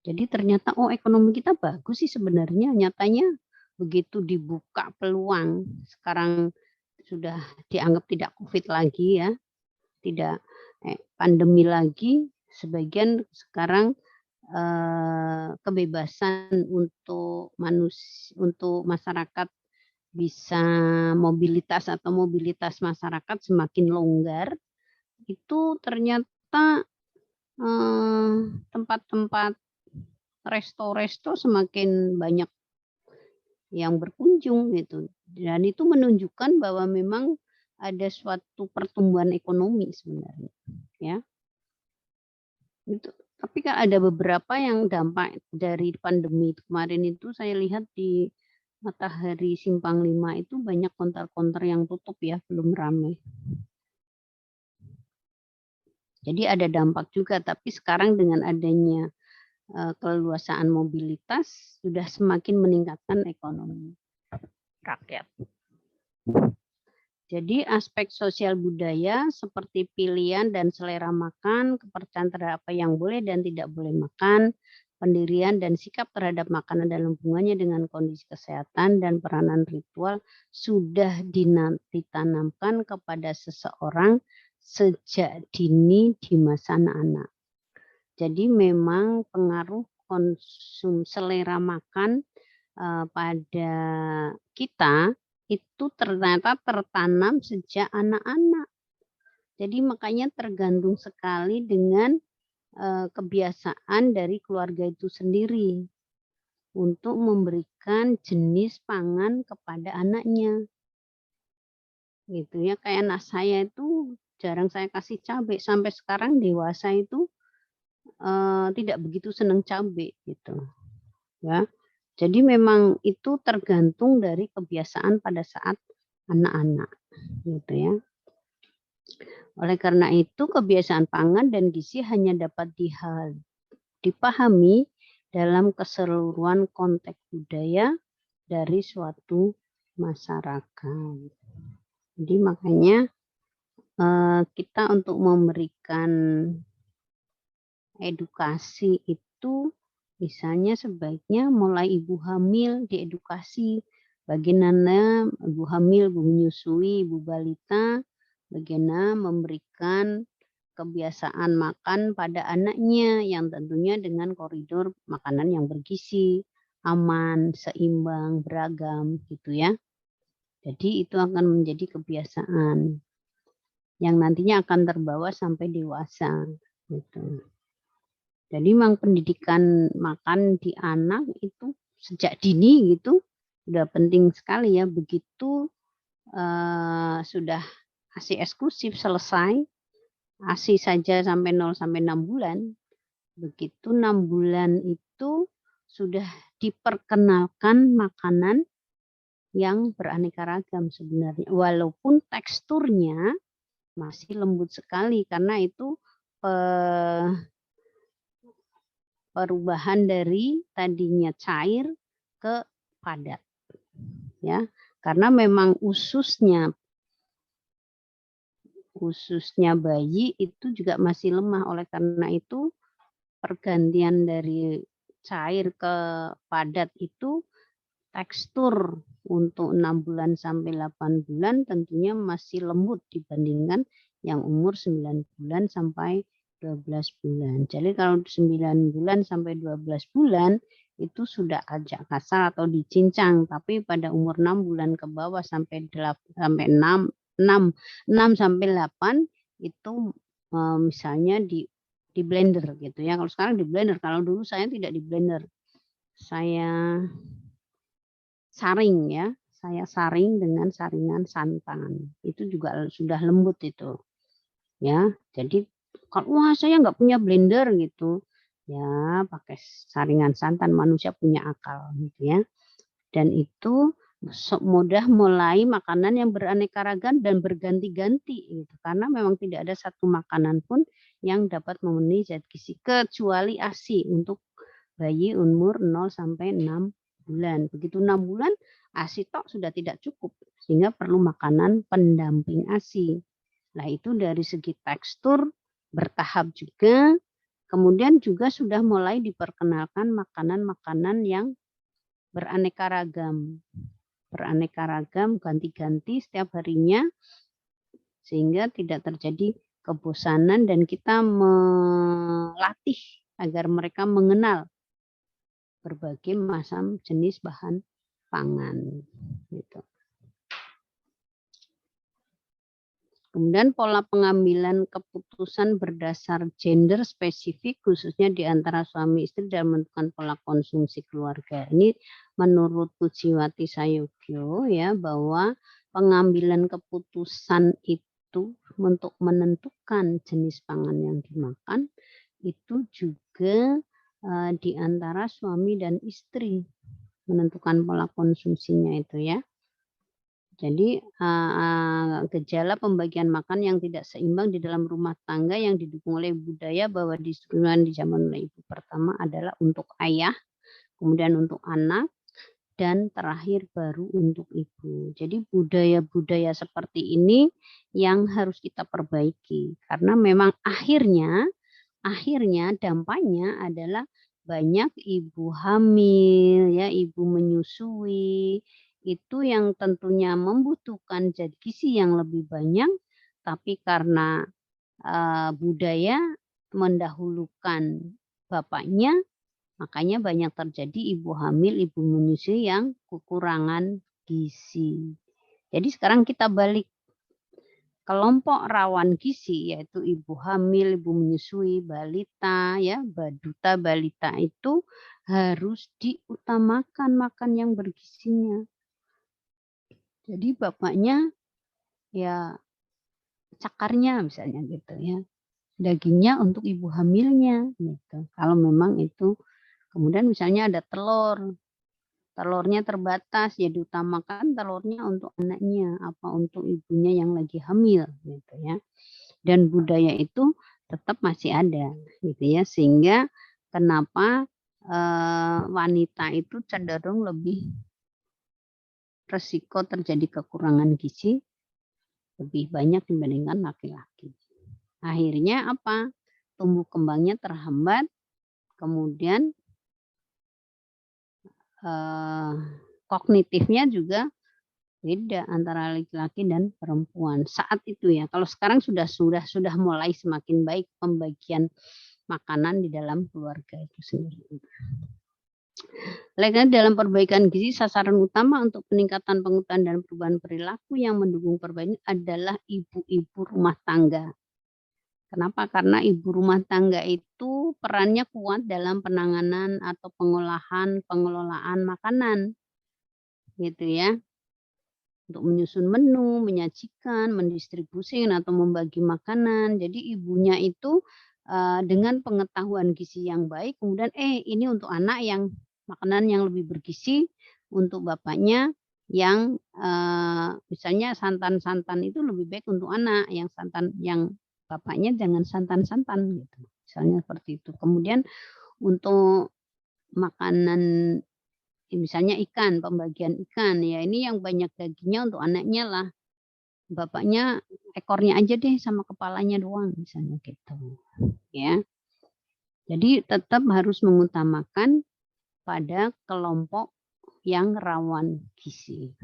Jadi ternyata ekonomi kita bagus sih sebenarnya, nyatanya begitu dibuka peluang sekarang sudah dianggap tidak COVID lagi ya, tidak pandemi lagi, sebagian sekarang kebebasan untuk masyarakat bisa mobilitas masyarakat semakin longgar, itu ternyata tempat-tempat resto-resto semakin banyak yang berkunjung gitu. Dan itu menunjukkan bahwa memang ada suatu pertumbuhan ekonomi sebenarnya, ya. Itu. Tapi kan ada beberapa yang dampak dari pandemi kemarin itu saya lihat di Matahari Simpang 5 itu banyak konter-konter yang tutup ya, belum ramai. Jadi ada dampak juga, tapi sekarang dengan adanya keleluasaan mobilitas sudah semakin meningkatkan ekonomi rakyat. Jadi aspek sosial budaya seperti pilihan dan selera makan, kepercayaan terhadap apa yang boleh dan tidak boleh makan, pendirian dan sikap terhadap makanan dan hubungannya dengan kondisi kesehatan dan peranan ritual sudah ditanamkan kepada seseorang sejak dini di masa anak-anak. Jadi memang pengaruh konsum selera makan pada kita itu ternyata tertanam sejak anak-anak. Jadi makanya tergantung sekali dengan kebiasaan dari keluarga itu sendiri untuk memberikan jenis pangan kepada anaknya. Gitu ya, kayak anak saya itu jarang saya kasih cabai, sampai sekarang dewasa itu tidak begitu senang cabai gitu. Ya. Jadi memang itu tergantung dari kebiasaan pada saat anak-anak, gitu ya. Oleh karena itu kebiasaan pangan dan gizi hanya dapat dipahami dalam keseluruhan konteks budaya dari suatu masyarakat. Jadi makanya kita untuk memberikan edukasi itu misalnya sebaiknya mulai ibu hamil diedukasi bagaimana ibu hamil, ibu menyusui, ibu balita, bagaimana memberikan kebiasaan makan pada anaknya yang tentunya dengan koridor makanan yang bergizi, aman, seimbang, beragam gitu ya. Jadi itu akan menjadi kebiasaan yang nantinya akan terbawa sampai dewasa gitu. Jadi memang pendidikan makan di anak itu sejak dini gitu sudah penting sekali ya. Begitu sudah ASI eksklusif selesai, ASI saja sampai 0 sampai 6 bulan. Begitu 6 bulan itu sudah diperkenalkan makanan yang beraneka ragam sebenarnya. Walaupun teksturnya masih lembut sekali karena itu perubahan dari tadinya cair ke padat, ya, karena memang ususnya bayi itu juga masih lemah. Oleh karena itu pergantian dari cair ke padat itu tekstur untuk 6 bulan sampai 8 bulan tentunya masih lembut dibandingkan yang umur 9 bulan sampai 12 bulan. Jadi kalau 9 bulan sampai 12 bulan itu sudah agak kasar atau dicincang, tapi pada umur 6 bulan ke bawah sampai 6 sampai 8 itu misalnya di blender gitu ya. Kalau sekarang di blender, kalau dulu saya tidak di blender. Saya saring ya. Saya saring dengan saringan santan. Itu juga sudah lembut itu. Ya, jadi kalau wah saya nggak punya blender gitu, ya pakai saringan santan, manusia punya akal gitu ya. Dan itu mudah mulai makanan yang beraneka ragam dan berganti-ganti gitu. Karena memang tidak ada satu makanan pun yang dapat memenuhi zat gizi kecuali ASI untuk bayi umur 0 sampai 6 bulan. Begitu 6 bulan ASI tok sudah tidak cukup sehingga perlu makanan pendamping ASI. Nah, itu dari segi tekstur bertahap juga, kemudian juga sudah mulai diperkenalkan makanan-makanan yang beraneka ragam. Beraneka ragam, ganti-ganti setiap harinya, sehingga tidak terjadi kebosanan dan kita melatih agar mereka mengenal berbagai macam jenis bahan pangan. Gitu. Kemudian pola pengambilan keputusan berdasar gender spesifik khususnya di antara suami istri dalam menentukan pola konsumsi keluarga. Ini menurut Pujiwati Sayogyo ya, bahwa pengambilan keputusan itu untuk menentukan jenis pangan yang dimakan itu juga di antara suami dan istri menentukan pola konsumsinya itu ya. Jadi gejala pembagian makan yang tidak seimbang di dalam rumah tangga yang didukung oleh budaya bahwa distribusikan di zaman oleh ibu pertama adalah untuk ayah, kemudian untuk anak, dan terakhir baru untuk ibu. Jadi budaya-budaya seperti ini yang harus kita perbaiki karena memang akhirnya dampaknya adalah banyak ibu hamil ya, ibu menyusui itu yang tentunya membutuhkan zat gizi yang lebih banyak, tapi karena budaya mendahulukan bapaknya, makanya banyak terjadi ibu hamil, ibu menyusui yang kekurangan gizi. Jadi sekarang kita balik. Kelompok rawan gizi yaitu ibu hamil, ibu menyusui, balita, ya, baduta, balita itu harus diutamakan makan yang bergizinya. Jadi bapaknya ya cakarnya misalnya gitu ya. Dagingnya untuk ibu hamilnya gitu. Kalau memang itu kemudian misalnya ada telur. Telurnya terbatas ya diutamakan telurnya untuk anaknya apa untuk ibunya yang lagi hamil gitu ya. Dan budaya itu tetap masih ada gitu ya sehingga kenapa wanita itu cenderung lebih resiko terjadi kekurangan gizi lebih banyak dibandingkan laki-laki. Akhirnya apa? Tumbuh kembangnya terhambat, kemudian kognitifnya juga beda antara laki-laki dan perempuan saat itu ya. Kalau sekarang sudah mulai semakin baik pembagian makanan di dalam keluarga itu sendiri. Lainnya dalam perbaikan gizi sasaran utama untuk peningkatan pengetahuan dan perubahan perilaku yang mendukung perbaikan adalah ibu-ibu rumah tangga. Kenapa? Karena ibu rumah tangga itu perannya kuat dalam penanganan atau pengelolaan makanan. Gitu ya. Untuk menyusun menu, menyajikan, mendistribusikan atau membagi makanan. Jadi ibunya itu dengan pengetahuan gizi yang baik, kemudian ini untuk anak yang makanan yang lebih bergizi, untuk bapaknya yang misalnya santan-santan itu lebih baik untuk anak, yang bapaknya jangan santan-santan gitu. Misalnya seperti itu. Kemudian untuk makanan misalnya ikan, pembagian ikan ya ini yang banyak dagingnya untuk anaknya lah. Bapaknya ekornya aja deh sama kepalanya doang misalnya gitu. Ya. Jadi tetap harus mengutamakan pada kelompok yang rawan gizi.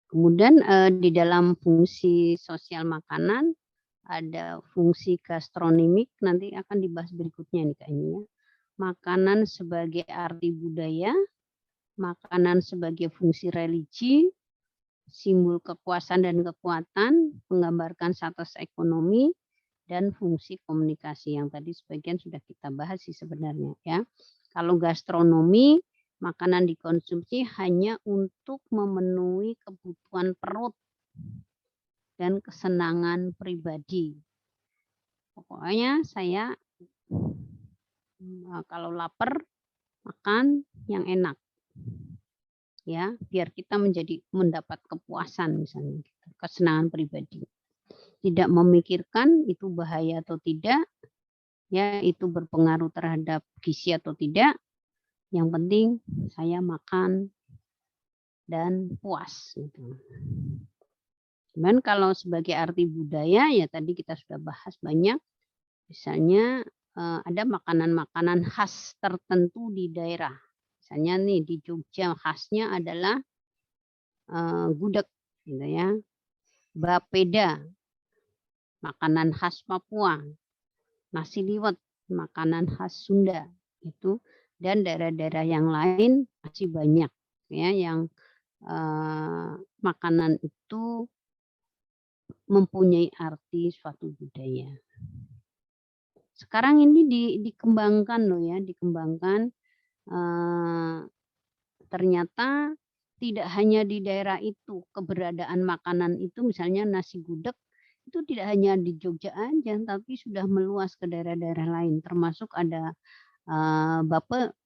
Kemudian di dalam fungsi sosial makanan ada fungsi gastronomik nanti akan dibahas berikutnya nih kayaknya ya. Makanan sebagai arti budaya, makanan sebagai fungsi religi, simbol kekuasaan dan kekuatan, menggambarkan status ekonomi, dan fungsi komunikasi yang tadi sebagian sudah kita bahas sih sebenarnya ya. Kalau gastronomi, makanan dikonsumsi hanya untuk memenuhi kebutuhan perut dan kesenangan pribadi. Pokoknya saya kalau lapar makan yang enak. Ya, biar kita mendapat kepuasan misalnya gitu, kesenangan pribadi. Tidak memikirkan itu bahaya atau tidak, ya itu berpengaruh terhadap gizi atau tidak. Yang penting saya makan dan puas gitu. Cuman kalau sebagai arti budaya ya tadi kita sudah bahas banyak. Misalnya ada makanan-makanan khas tertentu di daerah. Misalnya nih di Jogja khasnya adalah gudeg gitu ya. Bapeda, makanan khas Papua. Nasi liwet, makanan khas Sunda itu, dan daerah-daerah yang lain masih banyak ya yang makanan itu mempunyai arti suatu budaya. Sekarang ini dikembangkan loh ya, dikembangkan, ternyata tidak hanya di daerah itu, keberadaan makanan itu misalnya nasi gudeg, itu tidak hanya di Jogja aja, tapi sudah meluas ke daerah-daerah lain, termasuk ada,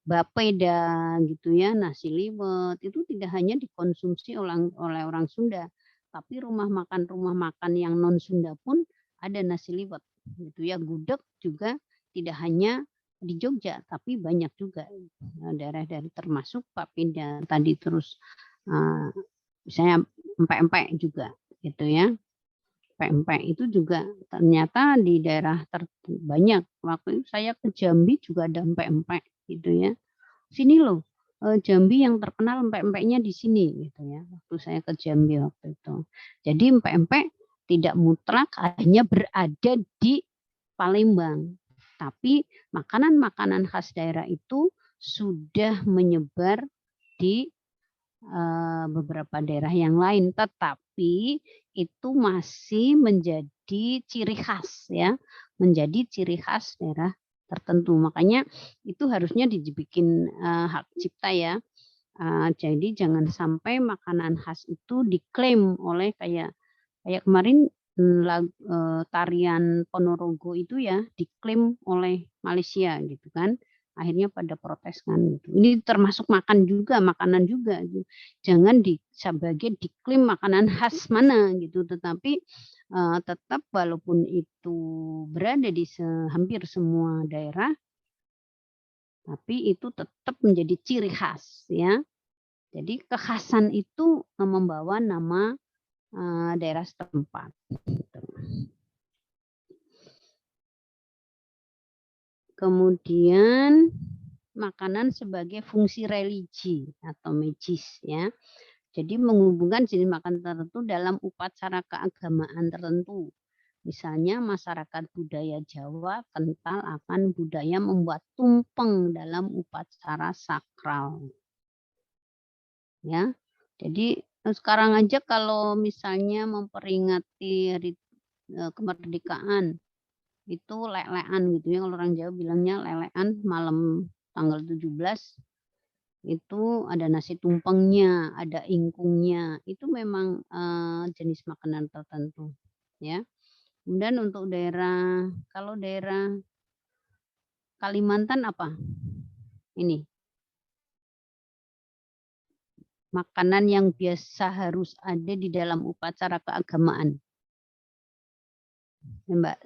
bapeda gitu ya, nasi liwet, itu tidak hanya dikonsumsi oleh orang Sunda, tapi rumah makan yang non Sunda pun ada nasi liwet gitu ya. Gudeg juga tidak hanya di Jogja, tapi banyak juga daerah-daerah termasuk Papeda tadi, terus misalnya empek-empek juga gitu ya. Empek-empek itu juga ternyata di daerah banyak. Waktu itu saya ke Jambi juga ada empek-empek gitu ya. Sini loh, Jambi yang terkenal empek-empeknya di sini gitu ya. Waktu saya ke Jambi waktu itu. Jadi empek-empek tidak mutlak hanya berada di Palembang, tapi makanan-makanan khas daerah itu sudah menyebar di beberapa daerah yang lain, tetapi itu masih menjadi ciri khas ya, menjadi ciri khas daerah tertentu. Makanya itu harusnya dibikin hak cipta ya. Jadi jangan sampai makanan khas itu diklaim oleh kayak kemarin tarian Ponorogo itu ya diklaim oleh Malaysia gitu kan. Akhirnya pada protes kan gitu. Ini termasuk makanan juga gitu. Jangan sebagai diklaim makanan khas mana gitu, tetapi tetap walaupun itu berada di hampir semua daerah, tapi itu tetap menjadi ciri khas ya. Jadi kekhasan itu membawa nama daerah setempat. Gitu. Kemudian makanan sebagai fungsi religi atau magis ya. Jadi menghubungkan jenis makanan tertentu dalam upacara keagamaan tertentu. Misalnya masyarakat budaya Jawa kental akan budaya membuat tumpeng dalam upacara sakral. Ya. Jadi sekarang aja kalau misalnya memperingati hari kemerdekaan itu lelean gitu ya, kalau orang Jawa bilangnya lelean malam tanggal 17 itu ada nasi tumpengnya, ada ingkungnya, itu memang jenis makanan tertentu ya. Kemudian untuk kalau daerah Kalimantan apa? Ini makanan yang biasa harus ada di dalam upacara keagamaan. Ya, Mbak.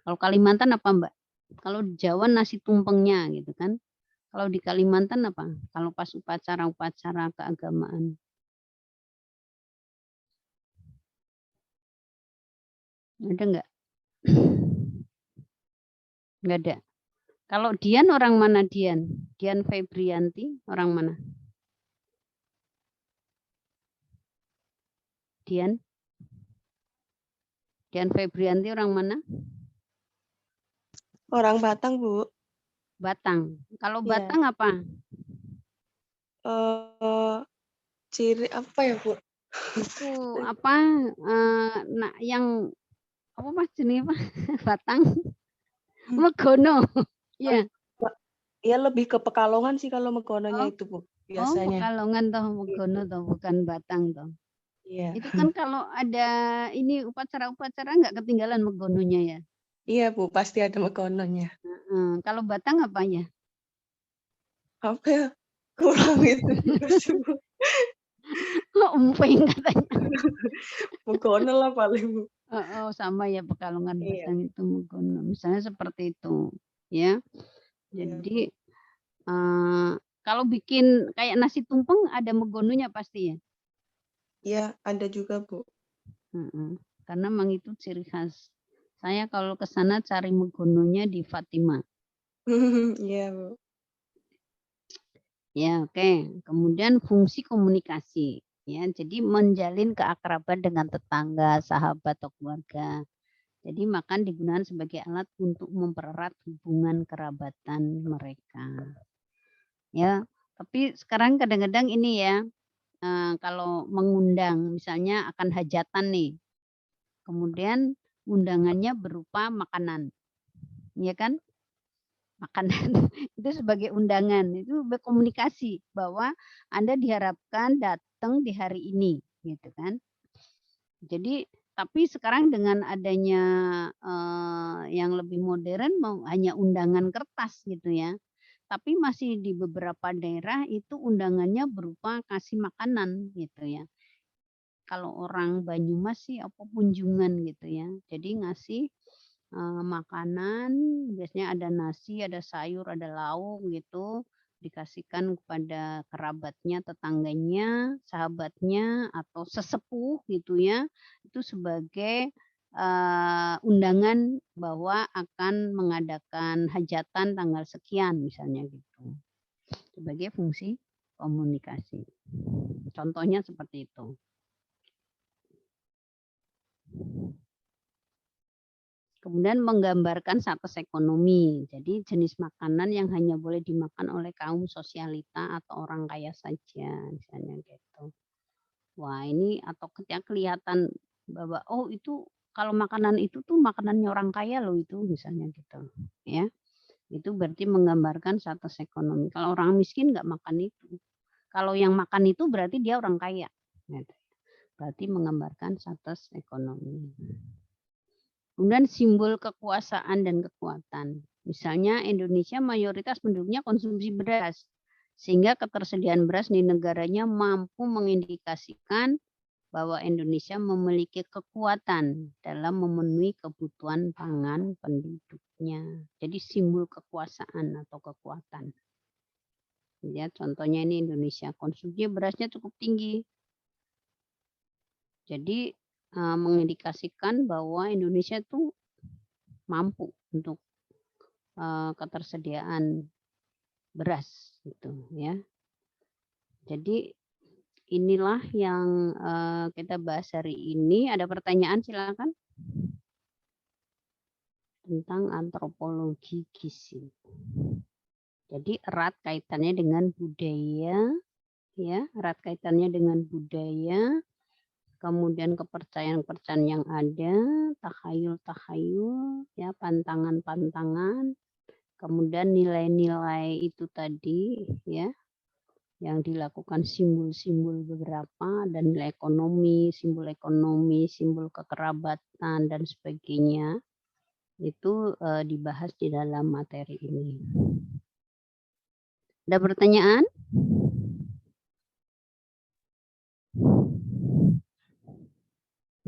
Kalau Kalimantan apa, Mbak? Kalau di Jawa nasi tumpengnya gitu kan. Kalau di Kalimantan apa? Kalau pas upacara-upacara keagamaan. Ada enggak? Enggak ada. Kalau Dian orang mana Dian? Dian Febrianti orang mana? Dian? Dian Febrianti orang mana? Orang Batang, Bu. Batang. Kalau Iya. Batang apa? Ciri apa ya, Bu? Itu apa? Yang apa Mas jenis apa? Batang. Megono. Iya. Ya lebih ke Pekalongan sih kalau Megononya Oh. itu, Bu. Oh, Biasanya. Pekalongan toh, Megono toh, bukan Batang toh. Iya. Itu kan kalau ada ini upacara-upacara nggak ketinggalan Megononya ya? Iya, Bu, pasti ada Megononya. Kalau Batang apa ya? Apa ya? Kurang itu juga sih, Bu. Emping katanya. Megono lah paling, Bu. Oh, sama ya Pekalongan Iya. Batang itu Megono. Misalnya seperti itu, ya. Jadi kalau bikin kayak nasi tumpeng ada Megononya pasti ya? Iya, ada juga, Bu. Karena memang itu ciri khas. Saya kalau ke sana cari Megononya di Fatima. Iya, Bu. Ya, oke. Kemudian fungsi komunikasi. Ya, jadi menjalin keakraban dengan tetangga, sahabat, atau keluarga. Jadi makan digunakan sebagai alat untuk mempererat hubungan kerabatan mereka. Ya, Tapi sekarang kadang-kadang ini ya, kalau mengundang misalnya akan hajatan nih, kemudian undangannya berupa makanan, ya kan? Makanan itu sebagai undangan, itu berkomunikasi bahwa Anda diharapkan datang di hari ini, gitu kan. Jadi tapi sekarang dengan adanya, yang lebih modern hanya undangan kertas gitu ya. Tapi masih di beberapa daerah itu undangannya berupa kasih makanan gitu ya. Kalau orang Banyumas sih apa kunjungan gitu ya. Jadi ngasih, makanan biasanya ada nasi, ada sayur, ada lauk gitu, dikasihkan kepada kerabatnya, tetangganya, sahabatnya, atau sesepuh gitu ya. Itu sebagai, undangan bahwa akan mengadakan hajatan tanggal sekian misalnya gitu. Sebagai fungsi komunikasi. Contohnya seperti itu. Kemudian menggambarkan status ekonomi. Jadi jenis makanan yang hanya boleh dimakan oleh kaum sosialita atau orang kaya saja, misalnya gitu. Wah ini atau ketika kelihatan bahwa oh itu kalau makanan itu tuh makanannya orang kaya loh itu misalnya gitu, ya. Itu berarti menggambarkan status ekonomi. Kalau orang miskin nggak makan itu. Kalau yang makan itu berarti dia orang kaya. Gitu. Berarti menggambarkan status ekonomi. Kemudian simbol kekuasaan dan kekuatan. Misalnya Indonesia mayoritas penduduknya konsumsi beras. Sehingga ketersediaan beras di negaranya mampu mengindikasikan bahwa Indonesia memiliki kekuatan dalam memenuhi kebutuhan pangan penduduknya. Jadi simbol kekuasaan atau kekuatan. Ya, contohnya ini Indonesia konsumsi berasnya cukup tinggi. Jadi mengindikasikan bahwa Indonesia itu mampu untuk ketersediaan beras gitu ya. Jadi inilah yang kita bahas hari ini. Ada pertanyaan silakan tentang antropologi gizi. Jadi erat kaitannya dengan budaya, ya, erat kaitannya dengan budaya. Kemudian kepercayaan-kepercayaan yang ada, takhayul-takhayul, ya, pantangan-pantangan, kemudian nilai-nilai itu tadi, ya, yang dilakukan simbol-simbol beberapa, dan nilai ekonomi, simbol kekerabatan, dan sebagainya, itu dibahas di dalam materi ini. Ada pertanyaan?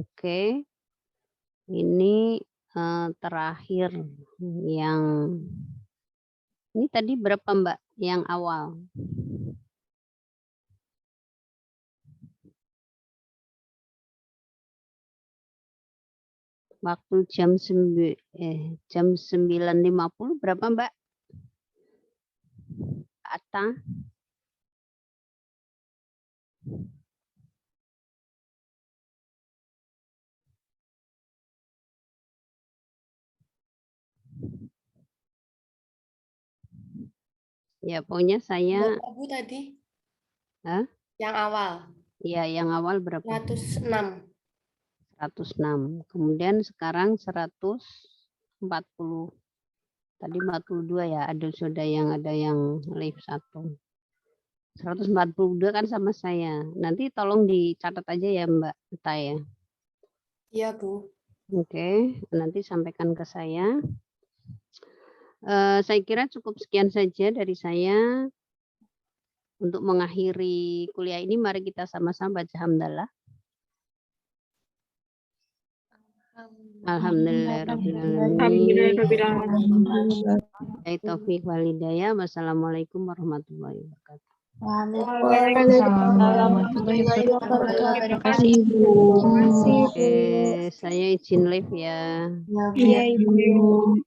Oke, ini terakhir yang ini tadi berapa Mbak yang awal? Waktu jam 9.50 berapa Mbak? Atta? Ya, pokoknya saya Bu tadi. Hah? Yang awal. Iya, yang awal berapa? 106. 106. Kemudian sekarang 140. Tadi 42 ya, ada yang live 1. 142 kan sama saya. Nanti tolong dicatat aja ya Mbak Ita ya. Iya, Bu. Oke, nanti sampaikan ke saya. Saya kira cukup sekian saja dari saya. Untuk mengakhiri kuliah ini, mari kita sama-sama baca hamdalah. Alhamdulillahirrahmanirrahim. Taufiq walhidayah. Wassalamualaikum warahmatullahi wabarakatuh. Waalaikumsalam warahmatullahi wabarakatuh. Terima kasih Bu. Oke, saya izin live ya. Iya, Ibu.